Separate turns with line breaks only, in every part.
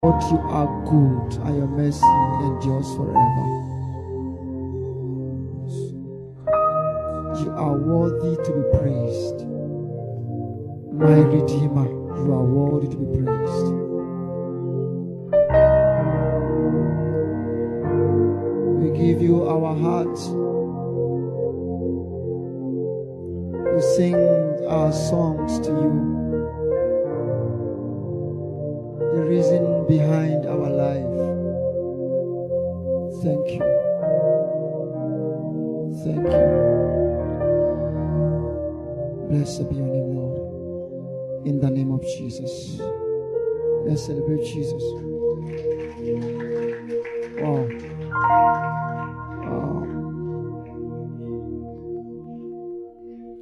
Lord, you are good and your mercy endures forever. You are worthy to be praised. My Redeemer, you are worthy to be praised. We give you our heart. We sing our songs to you. The reason behind our life. Thank you. Thank you. Blessed be your name, Lord. In the name of Jesus. Let's celebrate Jesus. Wow.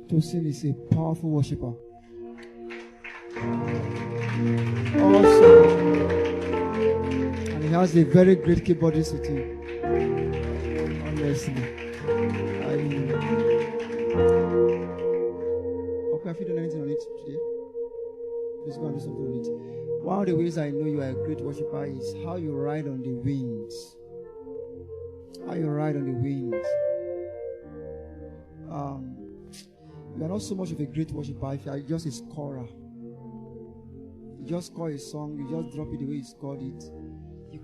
Tosin is a powerful worshiper. Also, and he has a very great keyboardist with him. Honestly. Okay, have you done anything on it today? Please go and do something on it. One of the ways I know you are a great worshiper is how you ride on the wings. How you ride on the wings. You are not so much of a great worshiper if you are just a scorer. You just score a song, you just drop it the way you scored it. You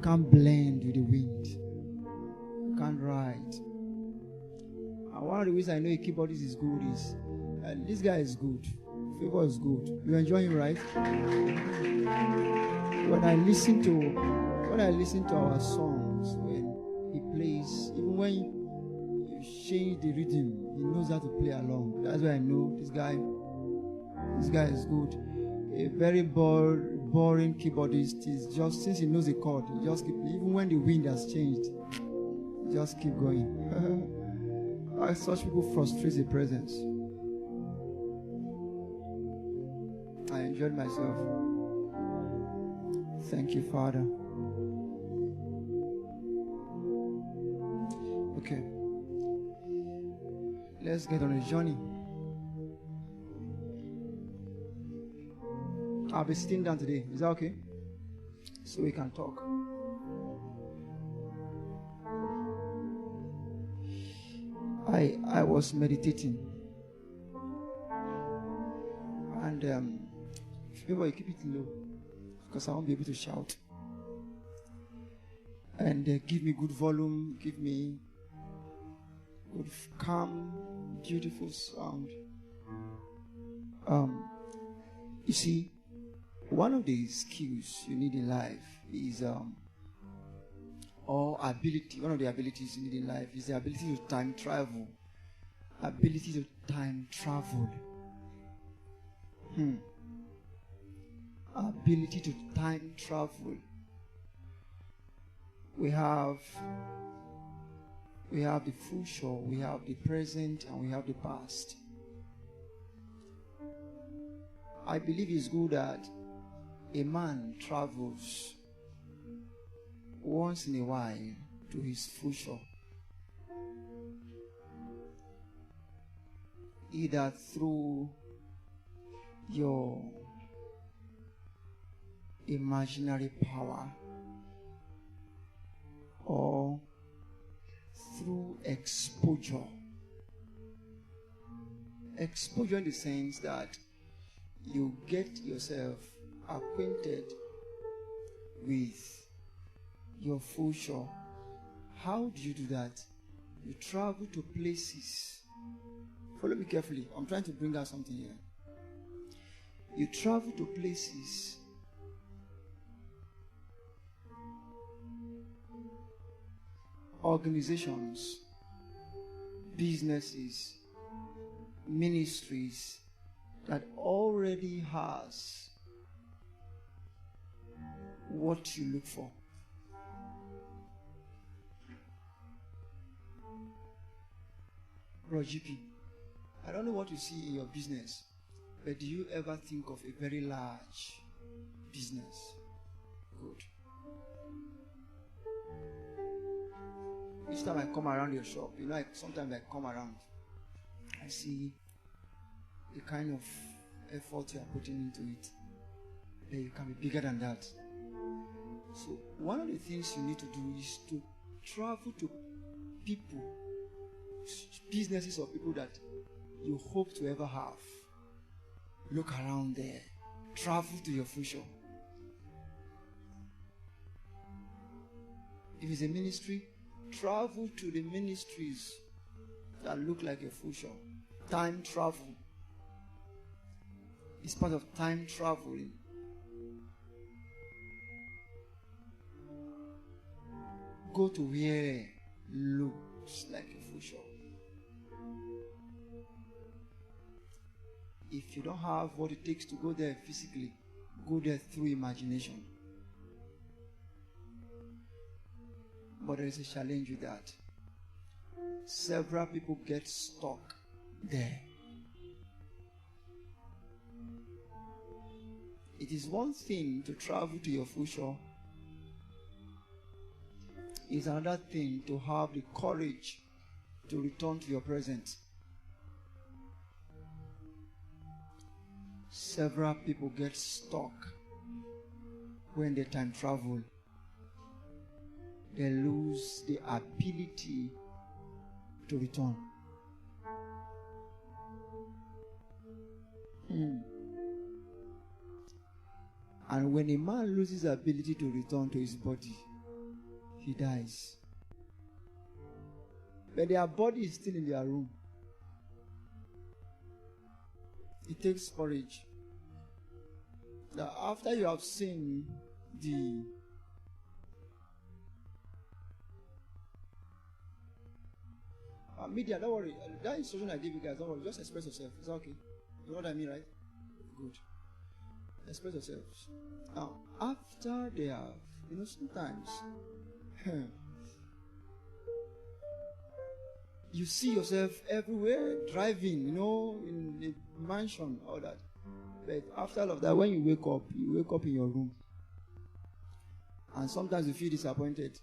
can't blend with the wind. You can't ride. And one of the ways I know a keyboardist is good is this guy is good. Favor is good. You enjoy him, right? When I listen to our songs, when he plays, even when you change the rhythm, he knows how to play along. That's why I know this guy is good. A very boring keyboardist is just, since he knows the chord, he just keep, even when the wind has changed, just keep going. Such people frustrate the presence. I enjoyed myself. Thank you, Father. Okay. Let's get on a journey. I'll be sitting down today. Is that okay? So we can talk. I was meditating. And remember, you keep it low because I won't be able to shout. And give me good volume, give me good, calm, beautiful sound. You see, one of the skills you need in life is, or ability, one of the abilities you need in life is the ability to time travel. Ability to time travel. Ability to time travel. We have the future, we have the present, and we have the past. I believe it's good that a man travels once in a while to his future, either through your imaginary power or through exposure. Exposure in the sense that you get yourself acquainted with your future. How do you do that? You travel to places. Follow me carefully. I'm trying to bring out something here. You travel to places organizations, businesses, ministries that already has what you look for. Bro GP, I don't know what you see in your business, but do you ever think of a very large business? Good. Each time I come around your shop, sometimes I come around, I see the kind of effort you are putting into it. But you can be bigger than that. So one of the things you need to do is to travel to people, businesses or people that you hope to ever have. Look around there. Travel to your future. If it's a ministry, travel to the ministries that look like a future. Time travel. It's part of time traveling. Go to where looks like a future. If you don't have what it takes to go there physically, go there through imagination. But there is a challenge with that. Several people get stuck there. It is one thing to travel to your future. It's another thing to have the courage to return to your present. Several people get stuck when they time travel. They lose the ability to return. And when a man loses the ability to return to his body, he dies. But their body is still in their room. It takes courage. That after you have seen the media, don't worry. That instruction I gave you guys, don't worry. Just express yourself. Is that okay? You know what I mean, right? Good. Express yourself. Now, after they have, sometimes you see yourself everywhere driving, in a mansion, all that. But after all of that, when you wake up in your room. And sometimes you feel disappointed.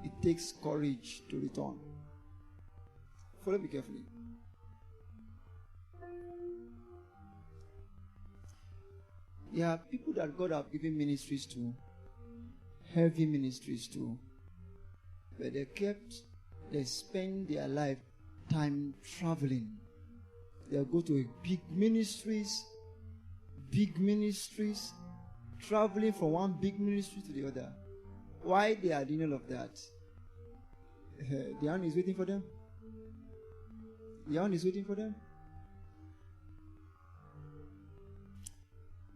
It takes courage to return. Follow me carefully. There are people that God have given ministries to, heavy ministries to, but they spend their lifetime traveling. They go to big ministries, traveling from one big ministry to the other. Why they are doing all of that? The hand is waiting for them. The hand is waiting for them.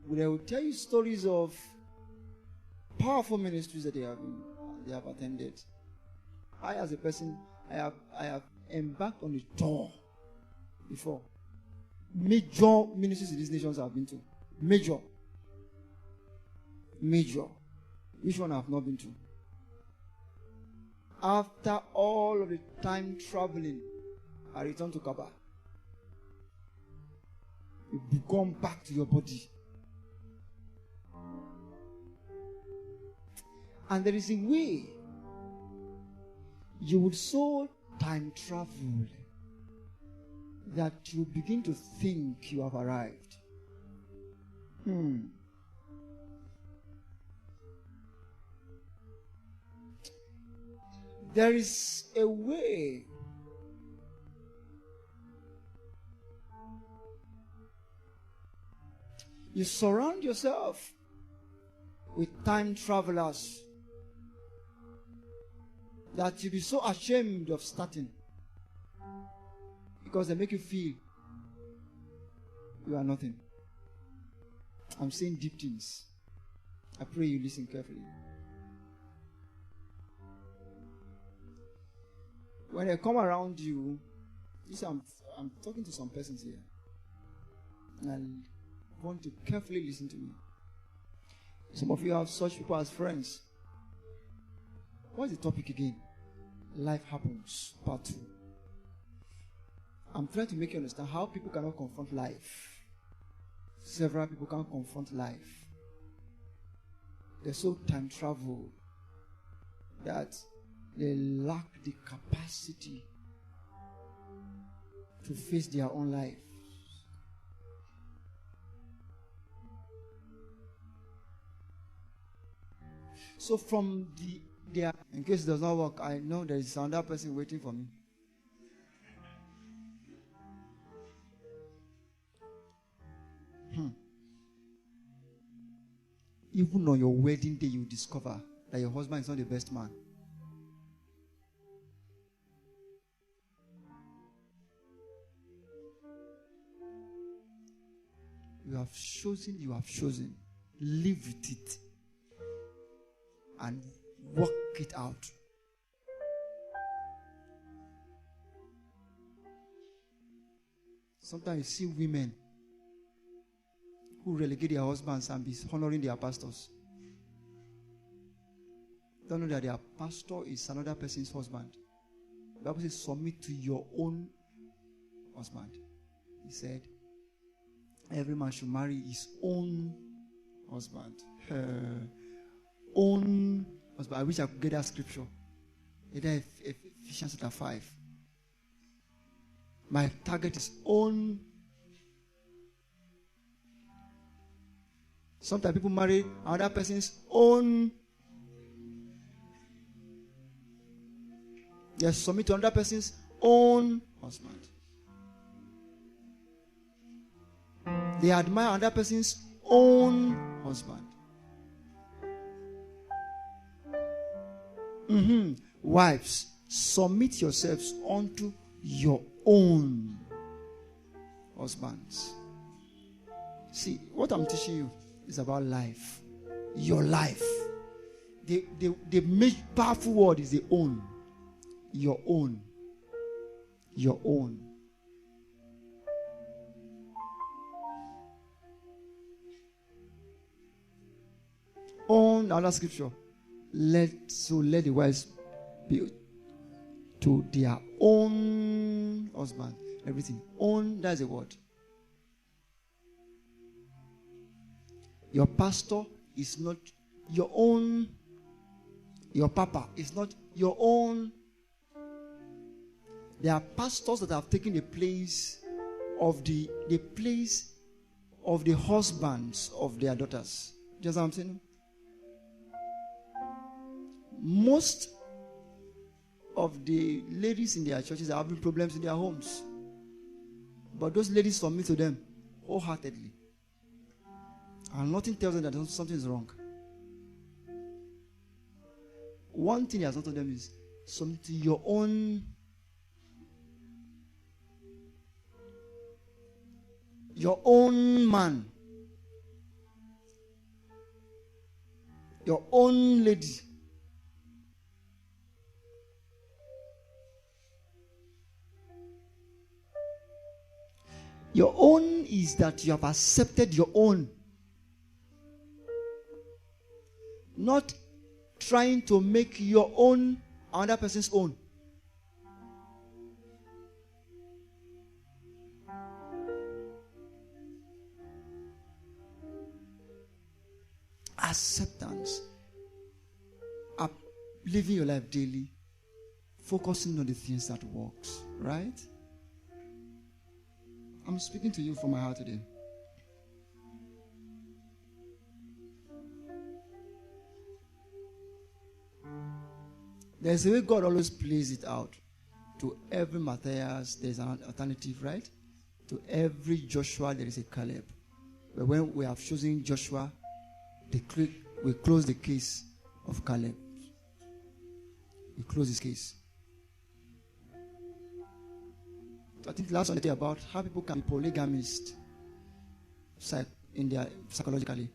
They will tell you stories of powerful ministries that they have attended. I, as a person, I have embarked on a tour before. Major ministries in these nations I've been to. Major. Which one I have not been to? After all of the time traveling, I return to Kaaba. You come back to your body. And there is a way you would so time travel that you begin to think you have arrived. There is a way you surround yourself with time travelers that you'll be so ashamed of starting because they make you feel you are nothing. I'm saying deep things. I pray you listen carefully. When they come around you, I'm talking to some persons here, and I want to carefully listen to me. Some of you have such people as friends. What's the topic again? Life Happens, Part 2. I'm trying to make you understand how people cannot confront life. Several people can't confront life. They're so time travel that they lack the capacity to face their own life. So from there, in case it does not work, I know there is another person waiting for me. Even on your wedding day, you discover that your husband is not the best man. You have chosen. Live with it. And work it out. Sometimes you see women who relegate their husbands and be honoring their pastors. Don't know that their pastor is another person's husband. The Bible says, submit to your own husband. He said, every man should marry his own husband. Own husband. I wish I could get that scripture. Either Ephesians chapter 5. My target is own. Sometimes people marry another person's own. They submit to another person's own husband. They admire another person's own husband. Wives, submit yourselves unto your own husbands. See, what I'm teaching you is about life. Your life. The most powerful word is the own. Your own. Your own. Own another scripture. Let the wives be to their own husband. Everything. Own, that's a word. Your pastor is not your own. Your papa is not your own. There are pastors that have taken the place of the husbands of their daughters. Do you understand what I'm saying? Most of the ladies in their churches are having problems in their homes. But those ladies submit to them wholeheartedly. And nothing tells them that something is wrong. One thing he has not told them is submit to your own man. Your own lady. Your own is that you have accepted your own. Not trying to make your own another person's own. Acceptance. Living your life daily. Focusing on the things that works. Right? I'm speaking to you from my heart today. There's a way God always plays it out. To every Matthias, there's an alternative, right? To every Joshua, there is a Caleb. But when we have chosen Joshua, we close the case of Caleb. We close this case. I think last one about how people can be polygamist psychologically.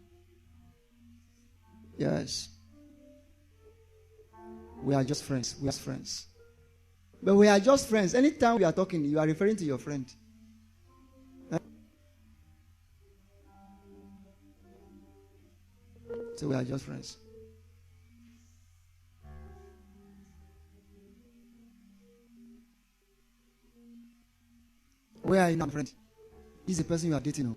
Yes. We are just friends. We are friends. But we are just friends. Anytime we are talking, you are referring to your friend. So we are just friends. Where are you now, friend? This is the person you are dating.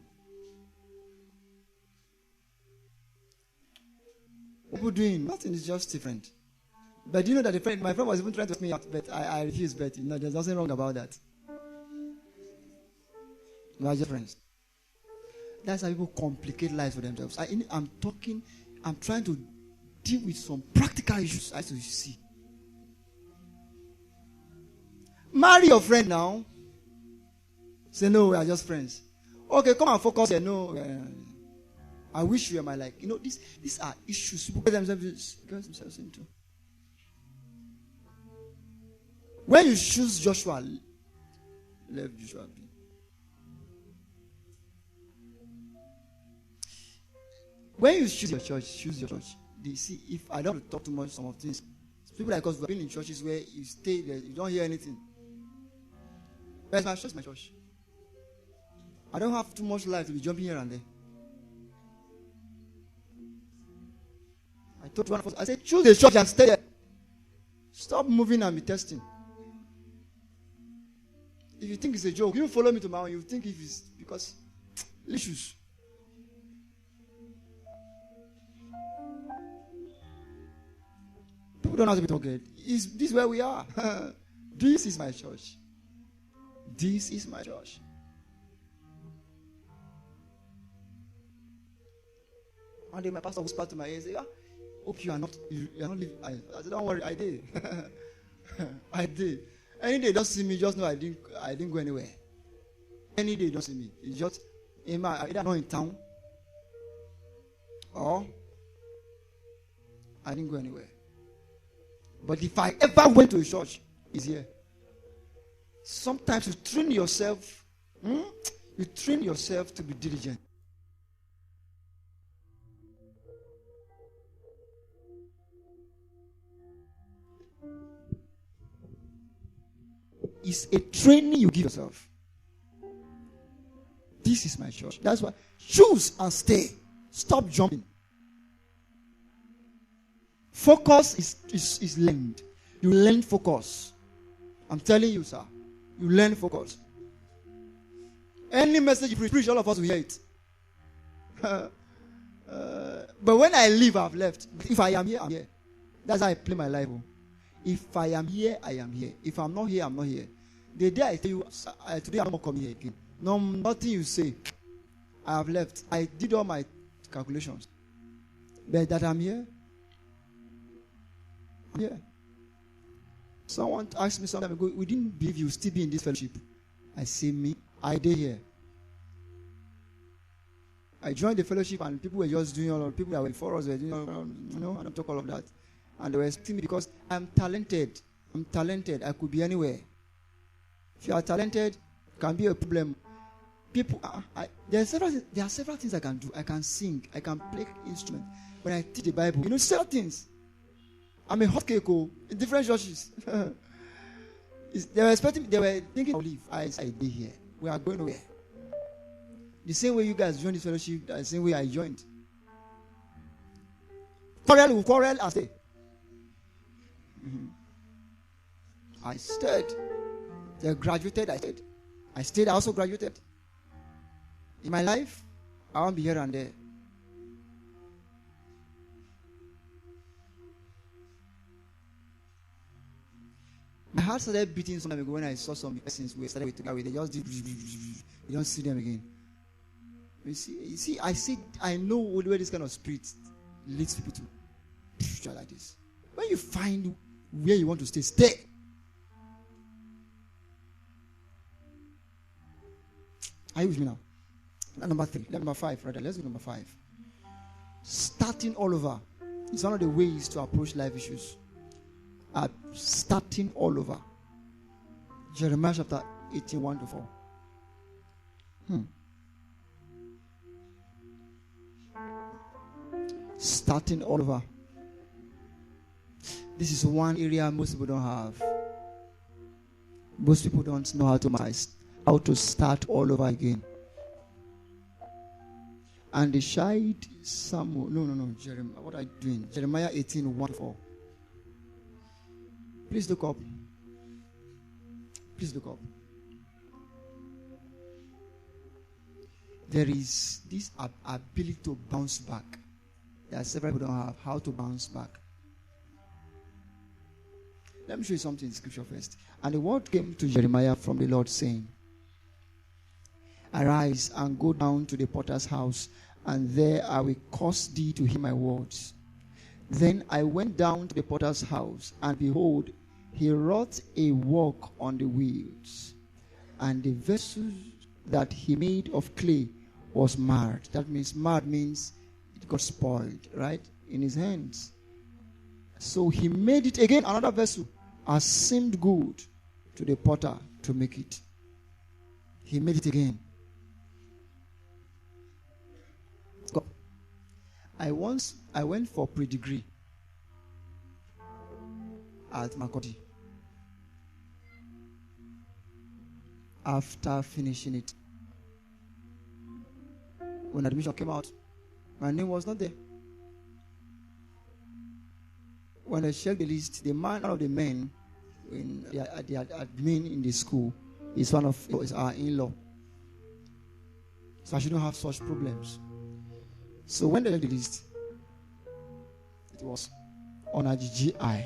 What are you doing? Nothing, is just different. But you know that my friend was even trying to ask me out, but I refused. But there's nothing wrong about that. We are just friends. That's how people complicate lives for themselves. I'm trying to deal with some practical issues as you see. Marry your friend now. Say, no, we are just friends. Okay, come and focus here. No, I wish you were my like. These are issues people get themselves into. When you choose Joshua, let Joshua be. When you choose your church, choose your church. They see, if I don't talk too much, some of things. People like us who have been in churches where you stay there, you don't hear anything. Where's my church? My church. I don't have too much life to be jumping here and there. I told one of us, I said, choose the church and stay there. Stop moving and be testing. If you think it's a joke, you follow me to my own. You think if it's because issues. People don't have to be talking. This is where we are. This is my church. This is my church. One day my pastor whispered to my ear, say, hope you are not living. I said, don't worry, I did. I did. Any day don't see me, just know I didn't go anywhere. Any day don't see me. It's just either not in town or I didn't go anywhere. But if I ever went to a church, it's here. Sometimes you train yourself. You train yourself to be diligent. It's a training you give yourself. This is my church. That's why choose and stay. Stop jumping. Focus is learned. You learn focus. I'm telling you, sir. You learn focus. Any message you preach, all of us will hear it. But when I leave, I've left. If I am here, I'm here. That's how I play my life. If I am here, I am here. If I'm not here, I'm not here. The day I tell you, today I'm not coming here again. No, nothing you say. I have left. I did all my calculations. But that I'm here, I'm here. Someone asked me some time ago, we didn't believe you still be in this fellowship. I say, me, I did here. I joined the fellowship and people were just doing all of people that were before us were doing all of, I don't talk all of that. And they were expecting me because I'm talented. I'm talented. I could be anywhere. If you are talented, it can be a problem. People, there are several things I can do. I can sing. I can play instrument. When I teach the Bible, several things. I'm a hot cake in different churches. They were thinking I'll leave. I did here. We are going nowhere. The same way you guys joined this fellowship, the same way I joined. Quarrel, I stay. I stayed. They graduated, I stayed. I stayed, I also graduated. In my life, I won't be here and there. My heart started beating some time ago when I saw some persons we started together with. They just did. You don't see them again. You see, I know where this kind of spirit leads people to like this. When you find where you want to stay, stay. Are you with me now? Number 3. Number 5, rather. Let's do number 5. Starting all over. It's one of the ways to approach life issues. Starting all over. Jeremiah chapter 18, 1-4. Starting all over. This is one area most people don't have. Most people don't know how to start all over again. And the child Samuel. No. Jeremiah. What are you doing? Jeremiah 18, 1-4. Please look up. Please look up. There is this ability to bounce back. There are several people don't have how to bounce back. Let me show you something in the scripture first. And the word came to Jeremiah from the Lord saying, arise and go down to the potter's house, and there I will cause thee to hear my words. Then I went down to the potter's house, and behold, he wrought a work on the wheels, and the vessel that he made of clay was marred. That means marred means it got spoiled, right? In his hands. So he made it again, another vessel, as seemed good to the potter to make it. He made it again. I went for pre-degree at Makoti. After finishing it, when admission came out, my name was not there. When I checked the list, one of the men in the admin in the school is our in-law. So I shouldn't have such problems. So when they checked the list, it was Onaji GI.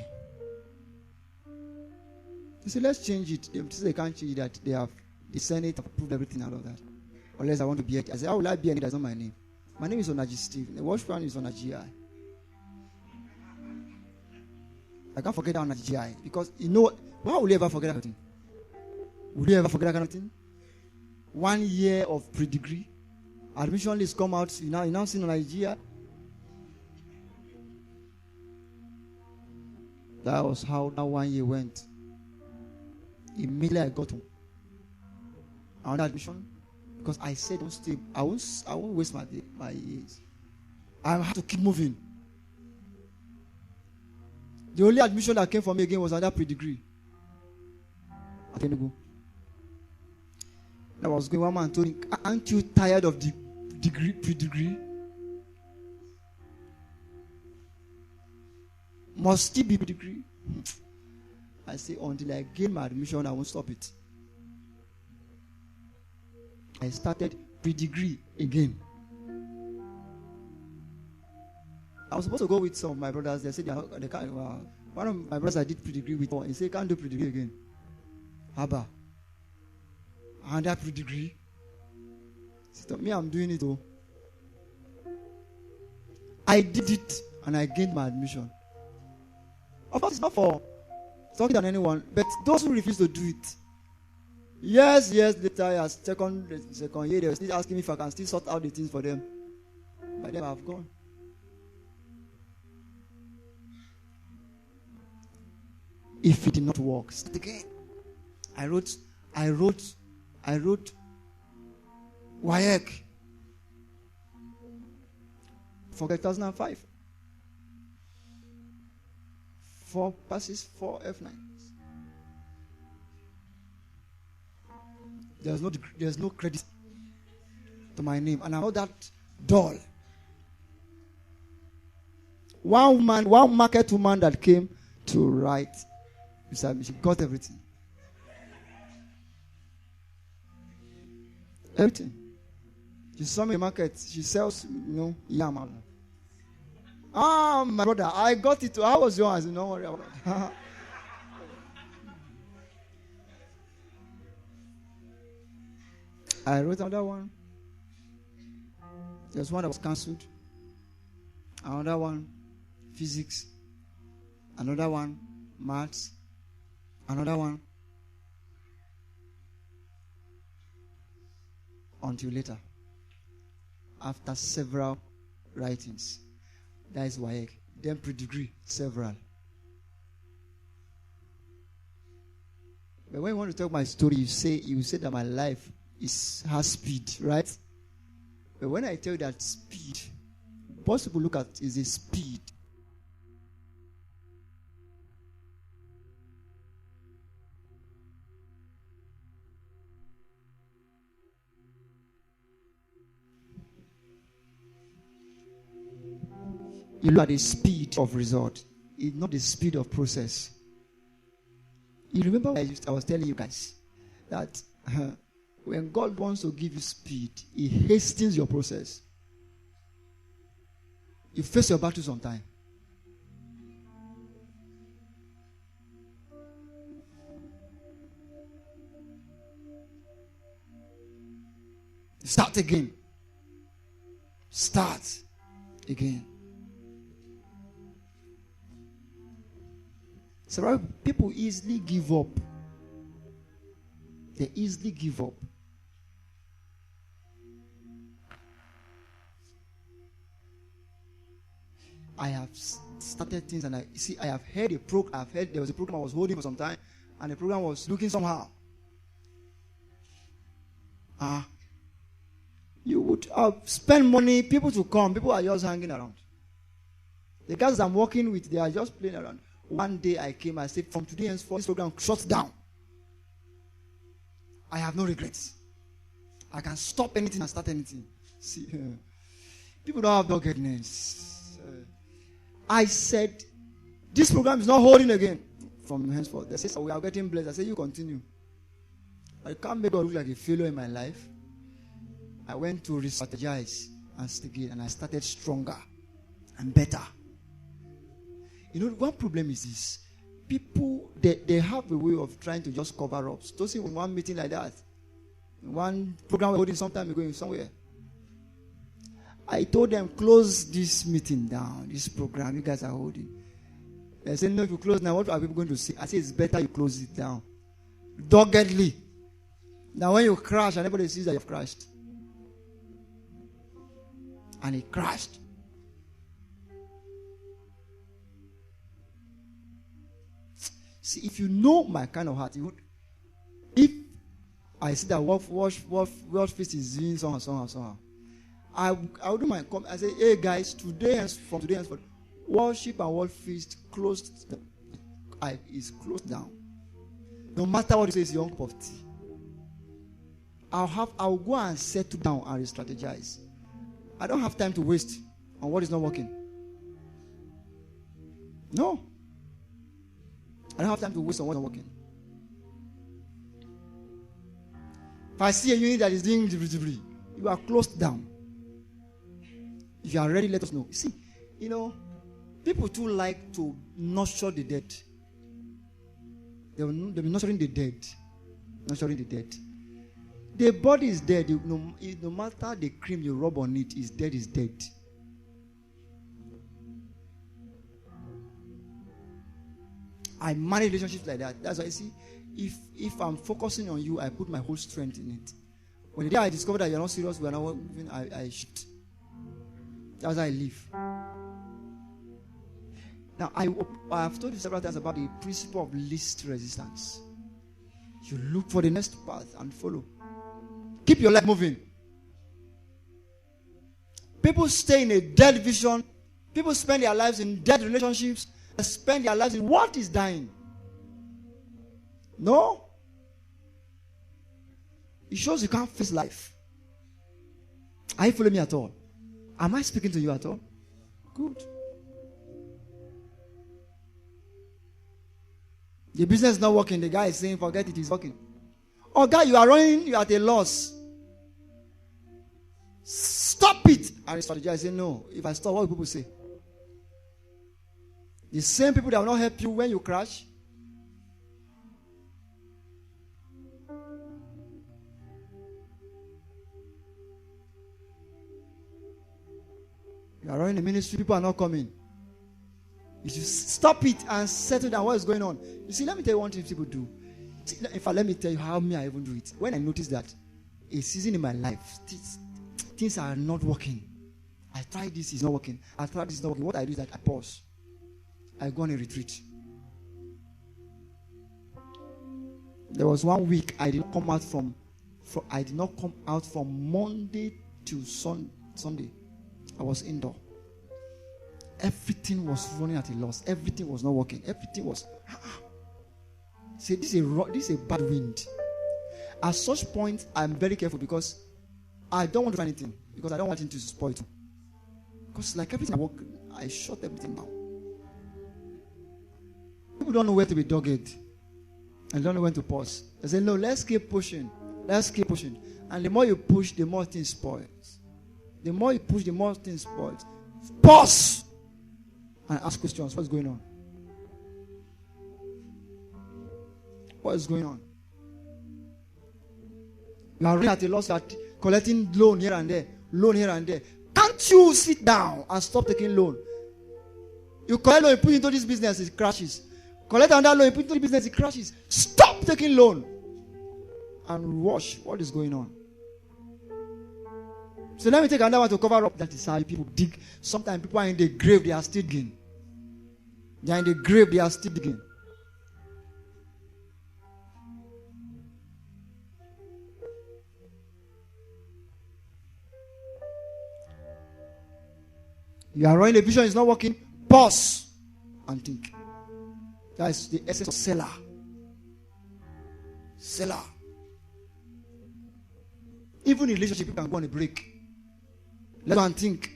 They said, let's change it. They said they can't change that. The Senate approved everything out of that. Unless I want to be a I said, how will I be a That's not my name. My name is Onaji Steve. The watch one is Onaji GI. I can't forget that Onaji GI. Because you know, why will you ever forget that thing? Will you ever forget that kind of thing? 1 year of pre-degree. Admission list come out. You now see Onaji GI. That was how that 1 year went. Immediately I got another admission because I said don't stay. I won't waste my years. I have to keep moving. The only admission that came for me again was another pre-degree. I can't go. I was going. One man told me, "Aren't you tired of the pre-degree? Must it be pre-degree?" I say, until I gain my admission, I won't stop it. I started pre-degree again. I was supposed to go with some of my brothers. They said they can't. One of my brothers I did pre-degree with. He said, can't do pre-degree again. Haba. And that pre-degree. So me, I'm doing it. I did it and I gained my admission. Of course, it's not for talking than anyone, but those who refuse to do it. Yes, later as second year, they were still asking me if I can still sort out the things for them. By then I've gone. If it did not work, start again. I wrote WAEC for 2005. 4 passes, 4 F9s. There's no credit to my name, and I'm not that dull. One market woman that came to write beside me, she got everything. Everything. She saw me in the market. She sells, yam. My brother, I got it. How was yours? Don't worry about it. I wrote another one. There's one that was cancelled. Another one, physics. Another one, maths. Another one. Until later. After several writings. That is WAEC. Then pre-degree, several. But when you want to tell my story, you say that my life has speed, right? But when I tell you that speed, what people look at is the speed. You look at the speed of result, it's not the speed of process. You remember I was telling you guys that when God wants to give you speed, He hastens your process. You face your battles on time. Start again. Start again. So people easily give up. They easily give up. I have started things, and I have heard a program. I've heard there was a program I was holding for some time, and the program was looking somehow. You would spend money, people to come, people are just hanging around. The guys I'm working with, they are just playing around. One day I came, I said, from today henceforth, this program shuts down. I have no regrets. I can stop anything and start anything. See, people don't have doggedness. I said, this program is not holding again from henceforth. They say, so we are getting blessed. I said, you continue. I can't make God look like a failure in my life. I went to re-strategize and stick it, and I started stronger and better. You know, one problem is this. People, they have a way of trying to just cover up. Don't see in one meeting like that. In one program we're holding sometime ago somewhere. I told them, close this meeting down, this program you guys are holding. They said, no, if you close now, what are people going to see? I said, it's better you close it down. Doggedly. Now when you crash, and everybody sees that you've crashed. And it crashed. See, if you know my kind of heart, you would, if I see that what Feast is doing somehow, I would do my comment. I say, hey guys, from today henceforth, worship and World Feast is closed down. No matter what you say, it's your own cup of tea. I'll go and settle down and re-strategize. I don't have time to waste on what is not working. No. I don't have time to waste on what's not working. If I see a unit that is doing delivery, you are closed down. If you are ready, let us know. See, you know, people too like to nurture the dead. They'll be nurturing the dead. Nurturing the dead. The body is dead. No matter the cream you rub on it, is dead, is dead. I manage relationships like that. That's why you see, if I'm focusing on you, I put my whole strength in it. When the day I discover that you're not serious, we're not moving, I shift. That's how I live. Now, I have told you several times about the principle of least resistance. You look for the next path and follow. Keep your life moving. People stay in a dead vision. People spend their lives in dead relationships. They spend their lives in what is dying. No. It shows you can't face life. Are you following me at all? Am I speaking to you at all? Good. The business is not working. The guy is saying, forget it, it's working. Oh, guy, you are running, you are at a loss. Stop it. And strategy, I say, no. If I stop, what will people say? The same people that will not help you when you crash. You are running the ministry, people are not coming. You should stop it and settle down what is going on. You see, let me tell you one thing people do. In fact, let me tell you how I even do it. When I notice that a season in my life, things are not working. I tried this, it's not working. I tried this, it's not working. What I do is that I pause. I go on a retreat. There was 1 week I did not come out from Monday to Sunday. I was indoor. Everything was running at a loss. Everything was not working. Everything was. See, this is a bad wind. At such point, I'm very careful because I don't want to try anything because I don't want it to spoil it. Because like everything I work, I shut everything down. People don't know where to be dogged and don't know when to pause. They say, no, let's keep pushing. Let's keep pushing. And the more you push, the more things spoil. The more you push, the more things spoil. Pause and ask questions. What's going on? What is going on? You are really at a loss. You are collecting loan here and there. Loan here and there. Can't you sit down and stop taking loan? You collect loan, you put into this business, it crashes. Collect another loan, you put into the business, it crashes. Stop taking loan and watch what is going on. So let me take another one to cover up. That is how people dig. Sometimes people are in the grave, they are still digging. They are in the grave, they are still digging. You are running a vision, it's not working. Pause and think. That is the essence of seller. Seller. Even in relationship, you can go on a break. Let go and think.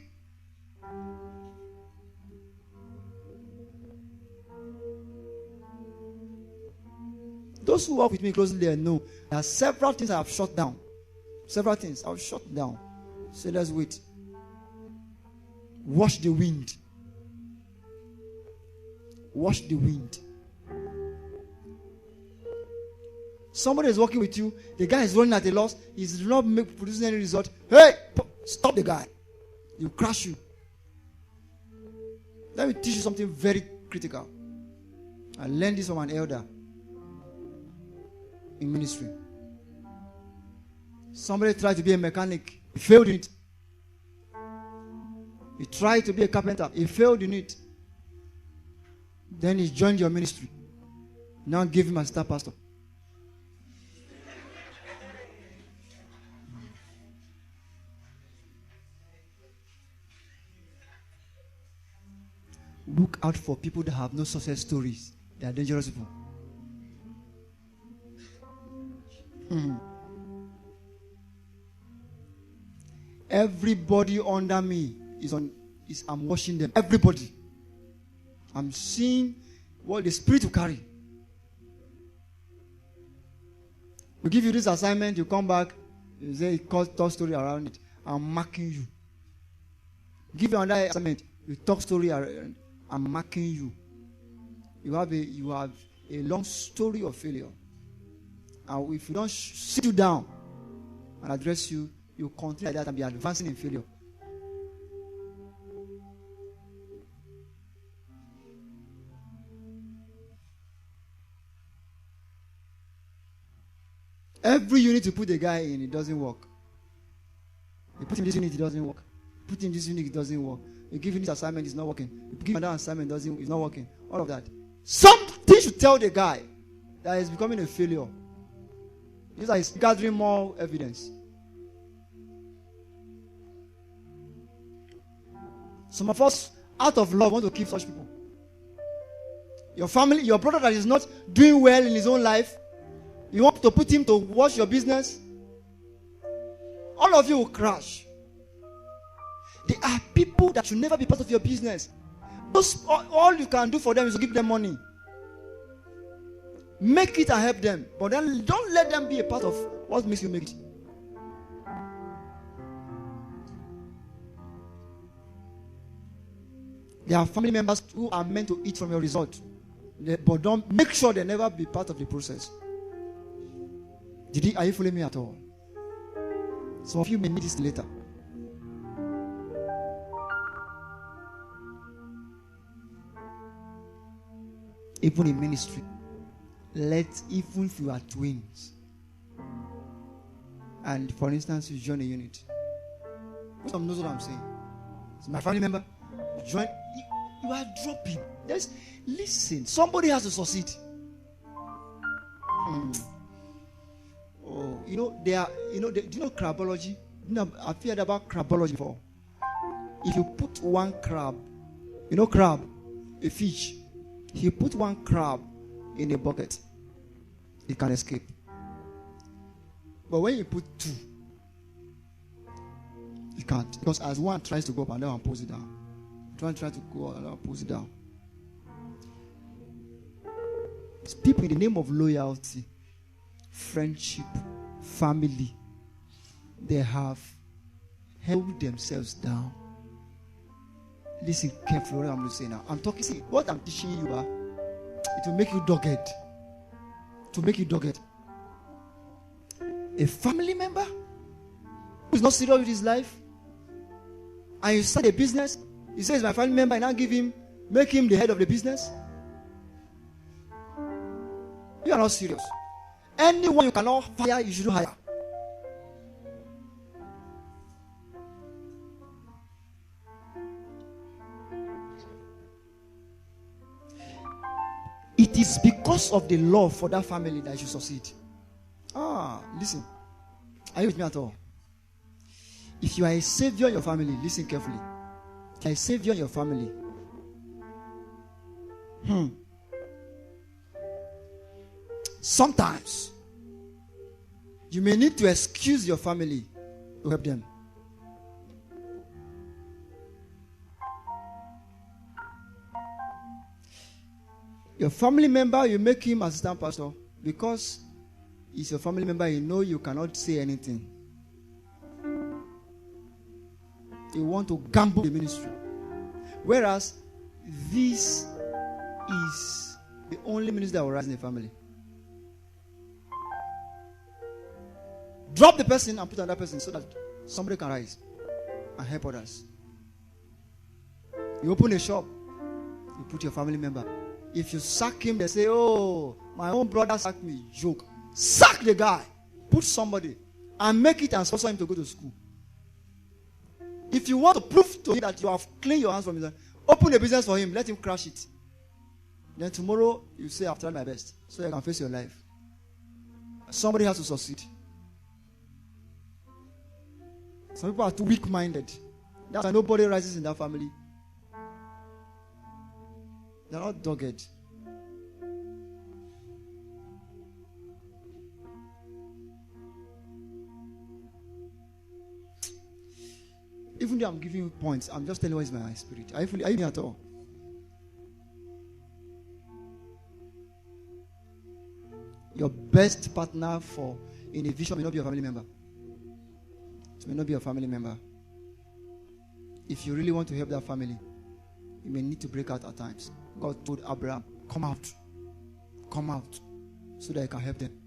Those who work with me closely there know there are several things I have shut down. Several things I have shut down. So let's wait. Watch the wind. Watch the wind. Somebody is working with you. The guy is running at a loss. He's not producing any result. Hey, stop the guy. He'll crash you. Let me teach you something very critical. I learned this from an elder in ministry. Somebody tried to be a mechanic. He failed in it. He tried to be a carpenter. He failed in it. Then he joined your ministry. Now give him a star pastor. Look out for people that have no success stories. They are dangerous people. Everybody under me I'm watching them. Everybody. I'm seeing what the spirit will carry. We give you this assignment, you come back, you say talk story around it. I'm marking you. Give you another assignment, you talk story around. I'm marking you. You have a long story of failure. And if you don't sit you down and address you, you continue like that and be advancing in failure. Every unit you put a guy in, it doesn't work. You put him in this unit, it doesn't work. Put him in this unit, it doesn't work. You give him this assignment, it's not working. You give him another assignment, it's not working. All of that. Something should tell the guy that he's becoming a failure. These are gathering more evidence. Some of us, out of love, want to keep such people. Your family, your brother that is not doing well in his own life, you want to put him to watch your business, all of you will crash. There are people that should never be part of your business. All you can do for them is to give them money. Make it and help them. But then don't let them be a part of what makes you make it. There are family members who are meant to eat from your result. But don't make sure they never be part of the process. Are you following me at all? Some of you may need this later. Even in ministry, even if you are twins, and for instance, you join a unit. Some knows what I'm saying. It's my family member. You join. You are dropping. Listen. Somebody has to succeed. Oh, do you know crabology? I've heard about crabology before. If you put one crab, crab, a fish. If you put one crab in a bucket, it can escape. But when you put two, it can't. Because as one tries to go up and down and pulls it down. One tries to go up and down and pulls it down. It's people in the name of loyalty, friendship, family, they have held themselves down. Listen carefully what I'm saying now. What I'm teaching you, it will make you dogged. To make you dogged. A family member who is not serious with his life, and you start a business, he says my family member, and now make him the head of the business. You are not serious. Anyone you cannot fire, you shouldn't hire. It is because of the love for that family that you succeed. Listen. Are you with me at all? If you are a savior in your family, listen carefully. If you are a savior in your family, sometimes you may need to excuse your family to help them. Your family member, you make him assistant pastor because he's your family member. You know you cannot say anything. You want to gamble the ministry. Whereas this is the only ministry that will rise in the family. Drop the person and put another person so that somebody can rise and help others. You open a shop, you put your family member. If you sack him, they say, oh, my own brother sacked me. Joke. Sack the guy. Put somebody and make it and sponsor him to go to school. If you want to prove to him that you have cleaned your hands from his hand, open a business for him. Let him crash it. Then tomorrow, you say, I've tried my best. So you can face your life. Somebody has to succeed. Some people are too weak-minded. That's why nobody rises in that family. They're not dogged. Even though I'm giving you points, I'm just telling you what is my spirit. Are you me at all? Your best partner in a vision may not be your family member. It may not be your family member. If you really want to help that family, you may need to break out at times. God told Abraham, come out, so that I can help them.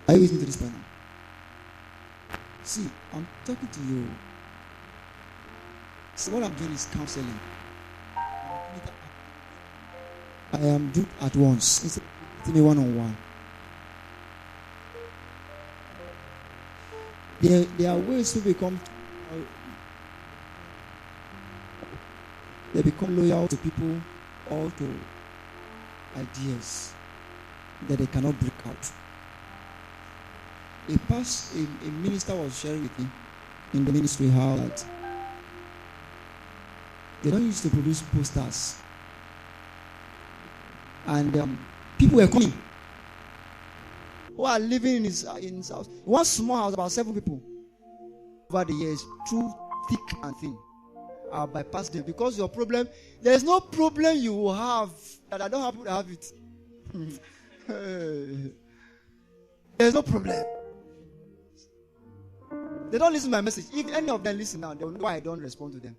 Are you with me to this point now? See, I'm talking to you. So what I'm doing is counseling. I am doing it at once. Instead of me one-on-one. There are ways to become loyal to people or to ideas that they cannot break out. A minister was sharing with me in the ministry how that they don't used to produce posters, and people were coming who are living in his house. One small house, about 7 people. Over the years, through thick and thin, I bypassed them because your problem. There is no problem you will have that I don't happen to have it. There's no problem. They don't listen to my message. If any of them listen now, they will know why I don't respond to them.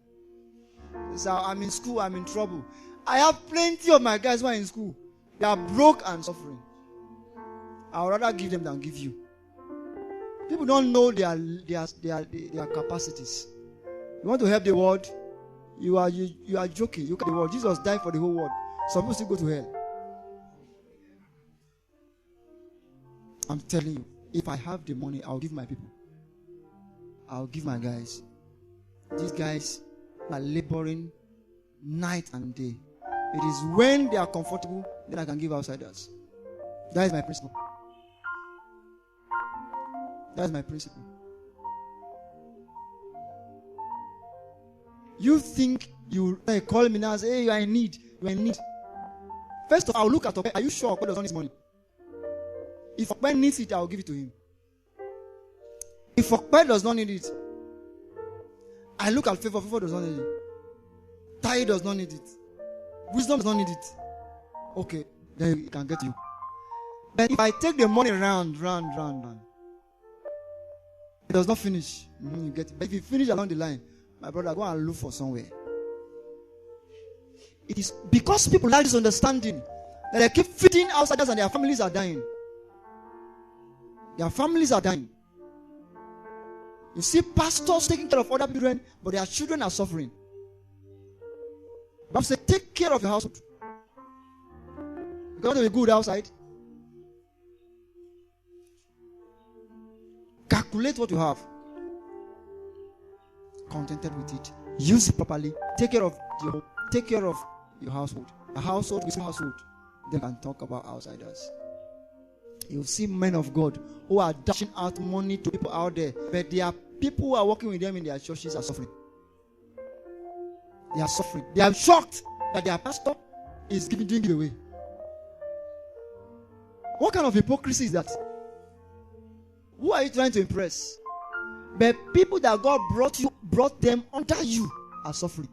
So I'm in school, I'm in trouble. I have plenty of my guys who are in school. They are broke and suffering. I would rather give them than give you. People don't know their capacities. You want to help the world? You are joking. You can the world. Jesus died for the whole world. Some people still go to hell. I'm telling you, if I have the money, I'll give my people. I'll give my guys. These guys are laboring night and day. It is when they are comfortable that I can give outsiders. That is my principle. That is my principle. You think you call me now and say, hey, you are in need. You are in need. First of all, I'll look at Okpe. Are you sure Okpe does not need money? If Okpe needs it, I'll give it to him. If Okpe does not need it, I look at favor. Favor does not need it. Tai does not need it. Wisdom does not need it. Okay. then it can get you. But if I take the money round, it does not finish. You get it. But if you finish along the line, my brother, go and look for somewhere. It is because people have this understanding that they keep feeding outsiders and their families are dying. Their families are dying. You see pastors taking care of other children, but their children are suffering. Bible says, take care of your household. You want to be good outside. Calculate what you have. Contented with it. Use it properly. Take care of your household. A household with a household. They can talk about outsiders. You see men of God who are dashing out money to people out there, but there are people who are working with them in their churches are suffering. They are suffering. They are shocked that their pastor is doing giveaway. What kind of hypocrisy is that? Who are you trying to impress? But people that God brought them under you are suffering.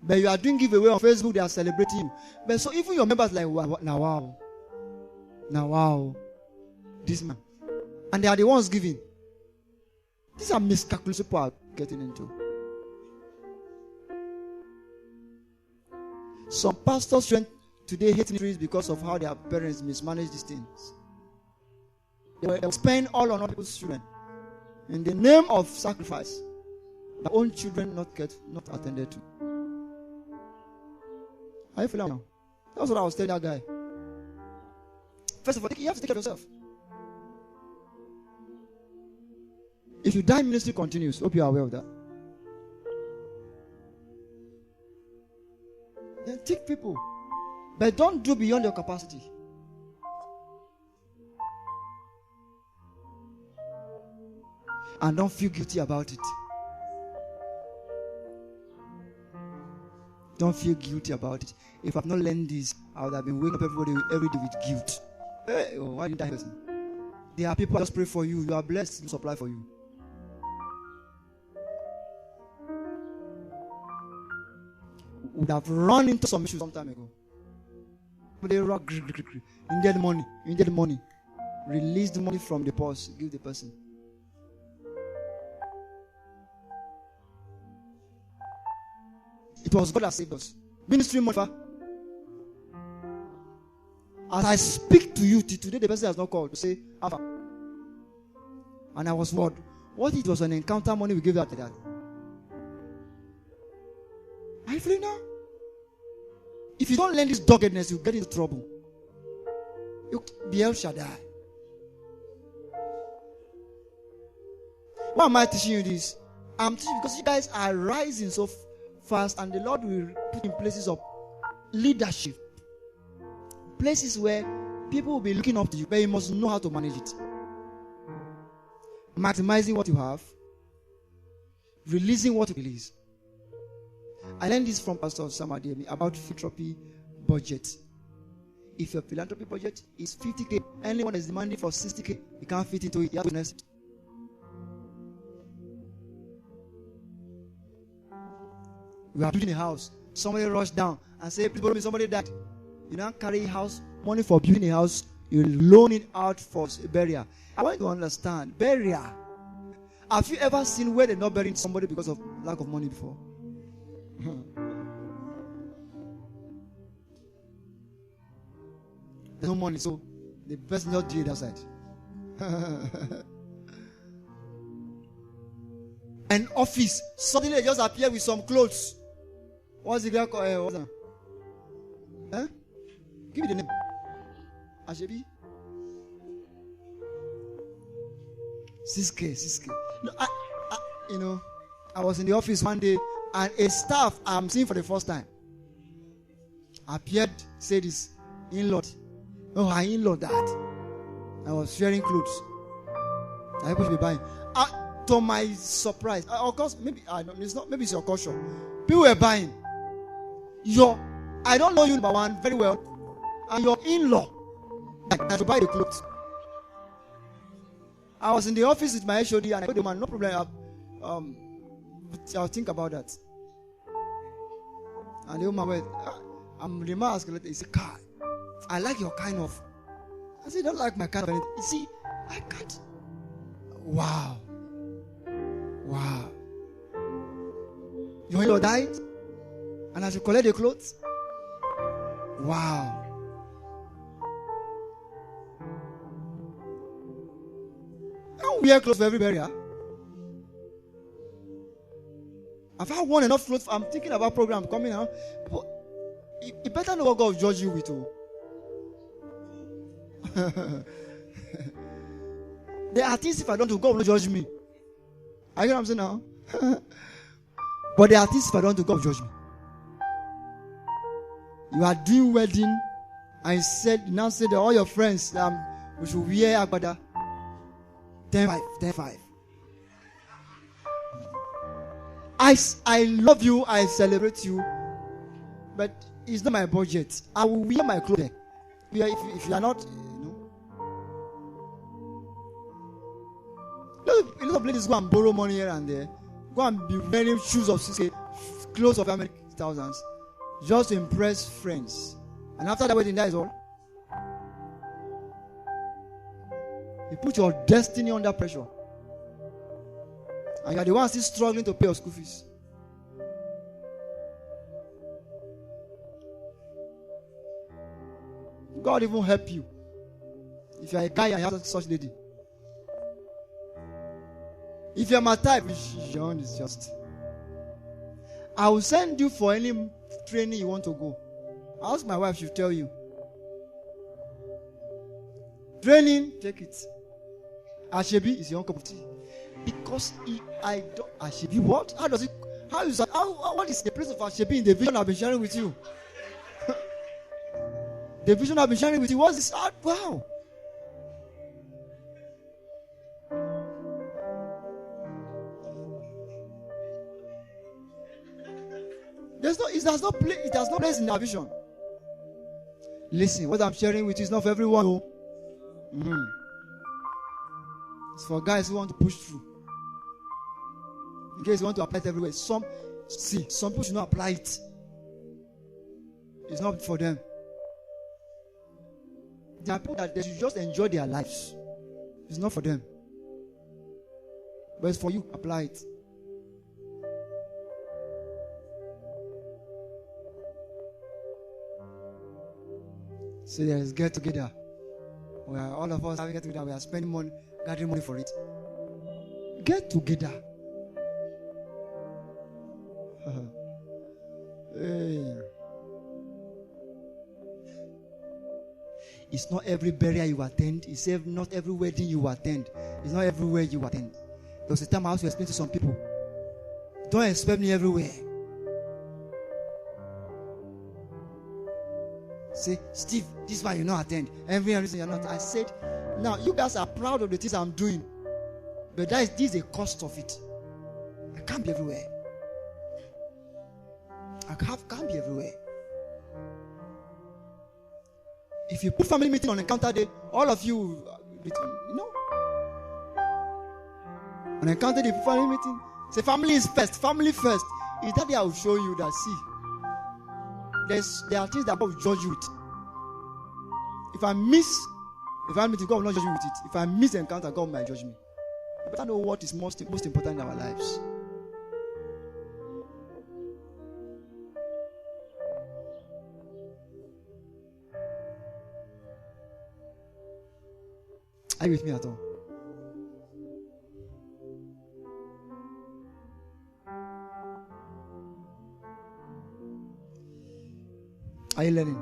But you are doing giveaway on Facebook, they are celebrating you. But so even your members like, wow, this man. And they are the ones giving. These are miscalculations people are getting into. Some pastors today hate ministries because of how their parents mismanage these things. They will spend all on other people's children in the name of sacrifice. Their own children not attended to. How you feeling now? That's what I was telling that guy. First of all, you have to take care of yourself. If you die, ministry continues. Hope you are aware of that. Then take people. But don't do beyond your capacity. And don't feel guilty about it. Don't feel guilty about it. If I've not learned this, I would have been waking up every day with guilt. Hey, why did that person? There are people who just pray for you. You are blessed to supply for you. Would have run into some issues some time ago. But they rock. You need the money. Release the money from the purse. Give the person. It was God that saved us. Ministry money. As I speak to you today, the person has not called to say, Alpha. And I was what? What it was an encounter money we gave out to that. Are you feeling now? If you don't learn this doggedness, you get into trouble. You'll be El Shaddai. Why am I teaching you this? I'm teaching because you guys are rising so fast, and the Lord will put in places of leadership. Places where people will be looking up to you, but you must know how to manage it. Maximizing what you have, releasing what you release. I learned this from Pastor Sam Ademi about philanthropy budget. If your philanthropy budget is 50K, anyone is demanding for 60K, you can't fit into it. You have to invest it. We are building a house. Somebody rushed down and said, please borrow me, somebody died. You don't carry house money for building a house. You loan it out for burial. I want you to understand, burial. Have you ever seen where they're not burying somebody because of lack of money before? There's no money, so the person not do it outside. An office suddenly just appear with some clothes. What's the guy called? What's that? Huh? Give me the name. Ashebi? 6K. No, I was in the office one day, and a staff I'm seeing for the first time appeared, said this, in-law. Oh, her in-law that. I was sharing clothes. I supposed to be buying. To my surprise, of course, maybe it's not. Maybe it's your culture. People were buying. I don't know you number one very well, and your in-law to buy the clothes. I was in the office with my HOD, and I told the man, no problem. I'll think about that. And the woman went, I'm the man asked later. He said, God, I like your kind of. I said, don't like my kind of anything. You see, I can't. Wow. Wow. Your in-law died, and I should collect the clothes. Wow. I don't wear clothes for every burial. I've had one enough clothes. I'm thinking about program coming out. But you better know what God will judge you with. There are things if I don't do, God will not judge me. Are you know what I'm saying now? But there are things if I don't do, God will judge me. You are doing wedding, and you now said that all your friends we should wear agbada. 10-5. I love you, I celebrate you, but it's not my budget. I will wear my clothing. If you are not, a lot of ladies go and borrow money here and there, go and be wearing shoes of 6K, clothes of how many thousands, just to impress friends. And after that wedding, that is all. You put your destiny under pressure. And you are the one still struggling to pay your school fees. God even help you. If you are a guy and you have such lady. If you are my type, your own is just. I will send you for any training you want to go. I ask my wife, she'll tell you. Training, take it. Ashebi is your own cup of tea. Because I don't. Ashebi, what? How does it? How is that? What is the place of Ashebi in the vision I've been sharing with you? The vision I've been sharing with you. What's this? Wow. It has no place in our vision. Listen, what I'm sharing with you is not for everyone. It's for guys who want to push through. In case you want to apply it everywhere. Some people should not apply it. It's not for them. There are people that they should just enjoy their lives. It's not for them. But it's for you. Apply it. So let's get together. We are all of us having get together. We are spending money, gathering money for it. Get together. Hey. It's not every burial you attend. It's not every wedding you attend. It's not everywhere you attend. There was a time I have to explain to some people. Don't expect me everywhere. Say, Steve, this is why you not attend. Every reason you're not. I said, now you guys are proud of the things I'm doing, but this is a cost of it. I can't be everywhere. I can't be everywhere. If you put family meeting on encounter day, all of you, on encounter day, family meeting, say family is first. Family first. Is that day I will show you that see. There are things that God will judge you with. If I miss meeting, God will not judge me with it. If I miss the encounter, God might judge me. You better know what is most important in our lives. Are you with me at all? Are you learning?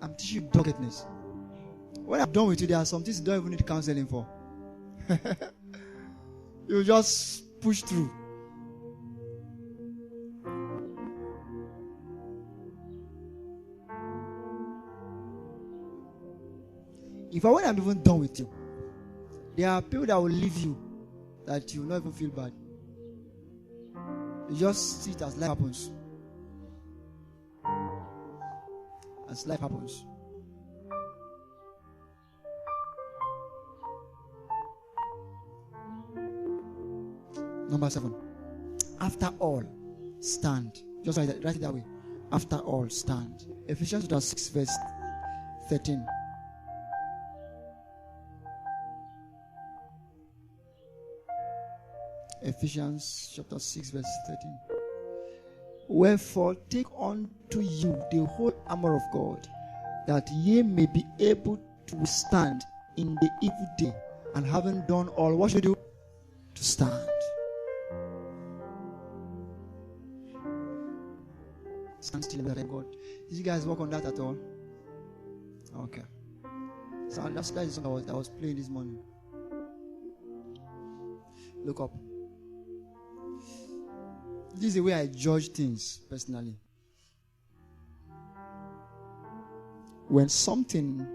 I'm teaching you doggedness. When I'm done with you, there are some things you don't even need counseling for. You just push through. When I'm even done with you, there are people that will leave you that you will not even feel bad. You just see it as life happens. As life happens. Number 7. After all, stand. Just write it that way. After all, stand. Ephesians chapter 6 verse 13. Ephesians chapter 6 verse 13. Wherefore take unto you the whole armor of God, that ye may be able to withstand in the evil day, and having done all, what should you do? To stand. Stand still in the God. Did you guys work on that at all? Okay. So that's the song I was playing this morning. Look up. This is the way I judge things personally. When something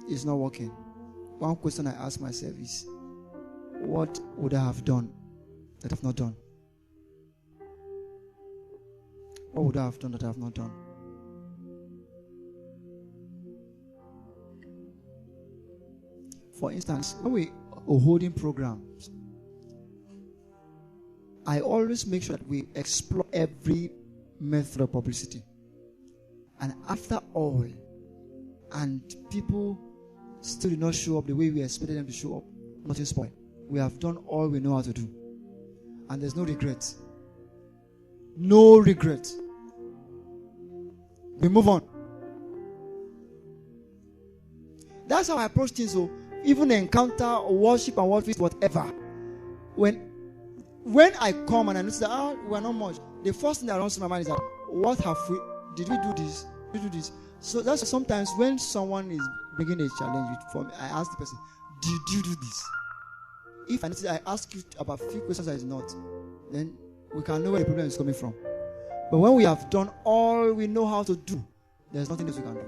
is not working, one question I ask myself is, what would I have done that I have not done? What would I have done that I have not done? For instance, when we are holding programs, I always make sure that we explore every method of publicity. And after all, and people still do not show up the way we expected them to show up, nothing spoiled. We have done all we know how to do. And there's no regret. No regret. We move on. That's how I approach things. So even encounter, worship and worship, whatever. When I come and I notice that we're not much, the first thing that runs to my mind is that, what have we, did we do this? Did we do this? So that's sometimes when someone is bringing a challenge for me, I ask the person, did you do this? If I notice I ask you about a few questions that is not, then we can know where the problem is coming from. But when we have done all we know how to do, there's nothing else we can do.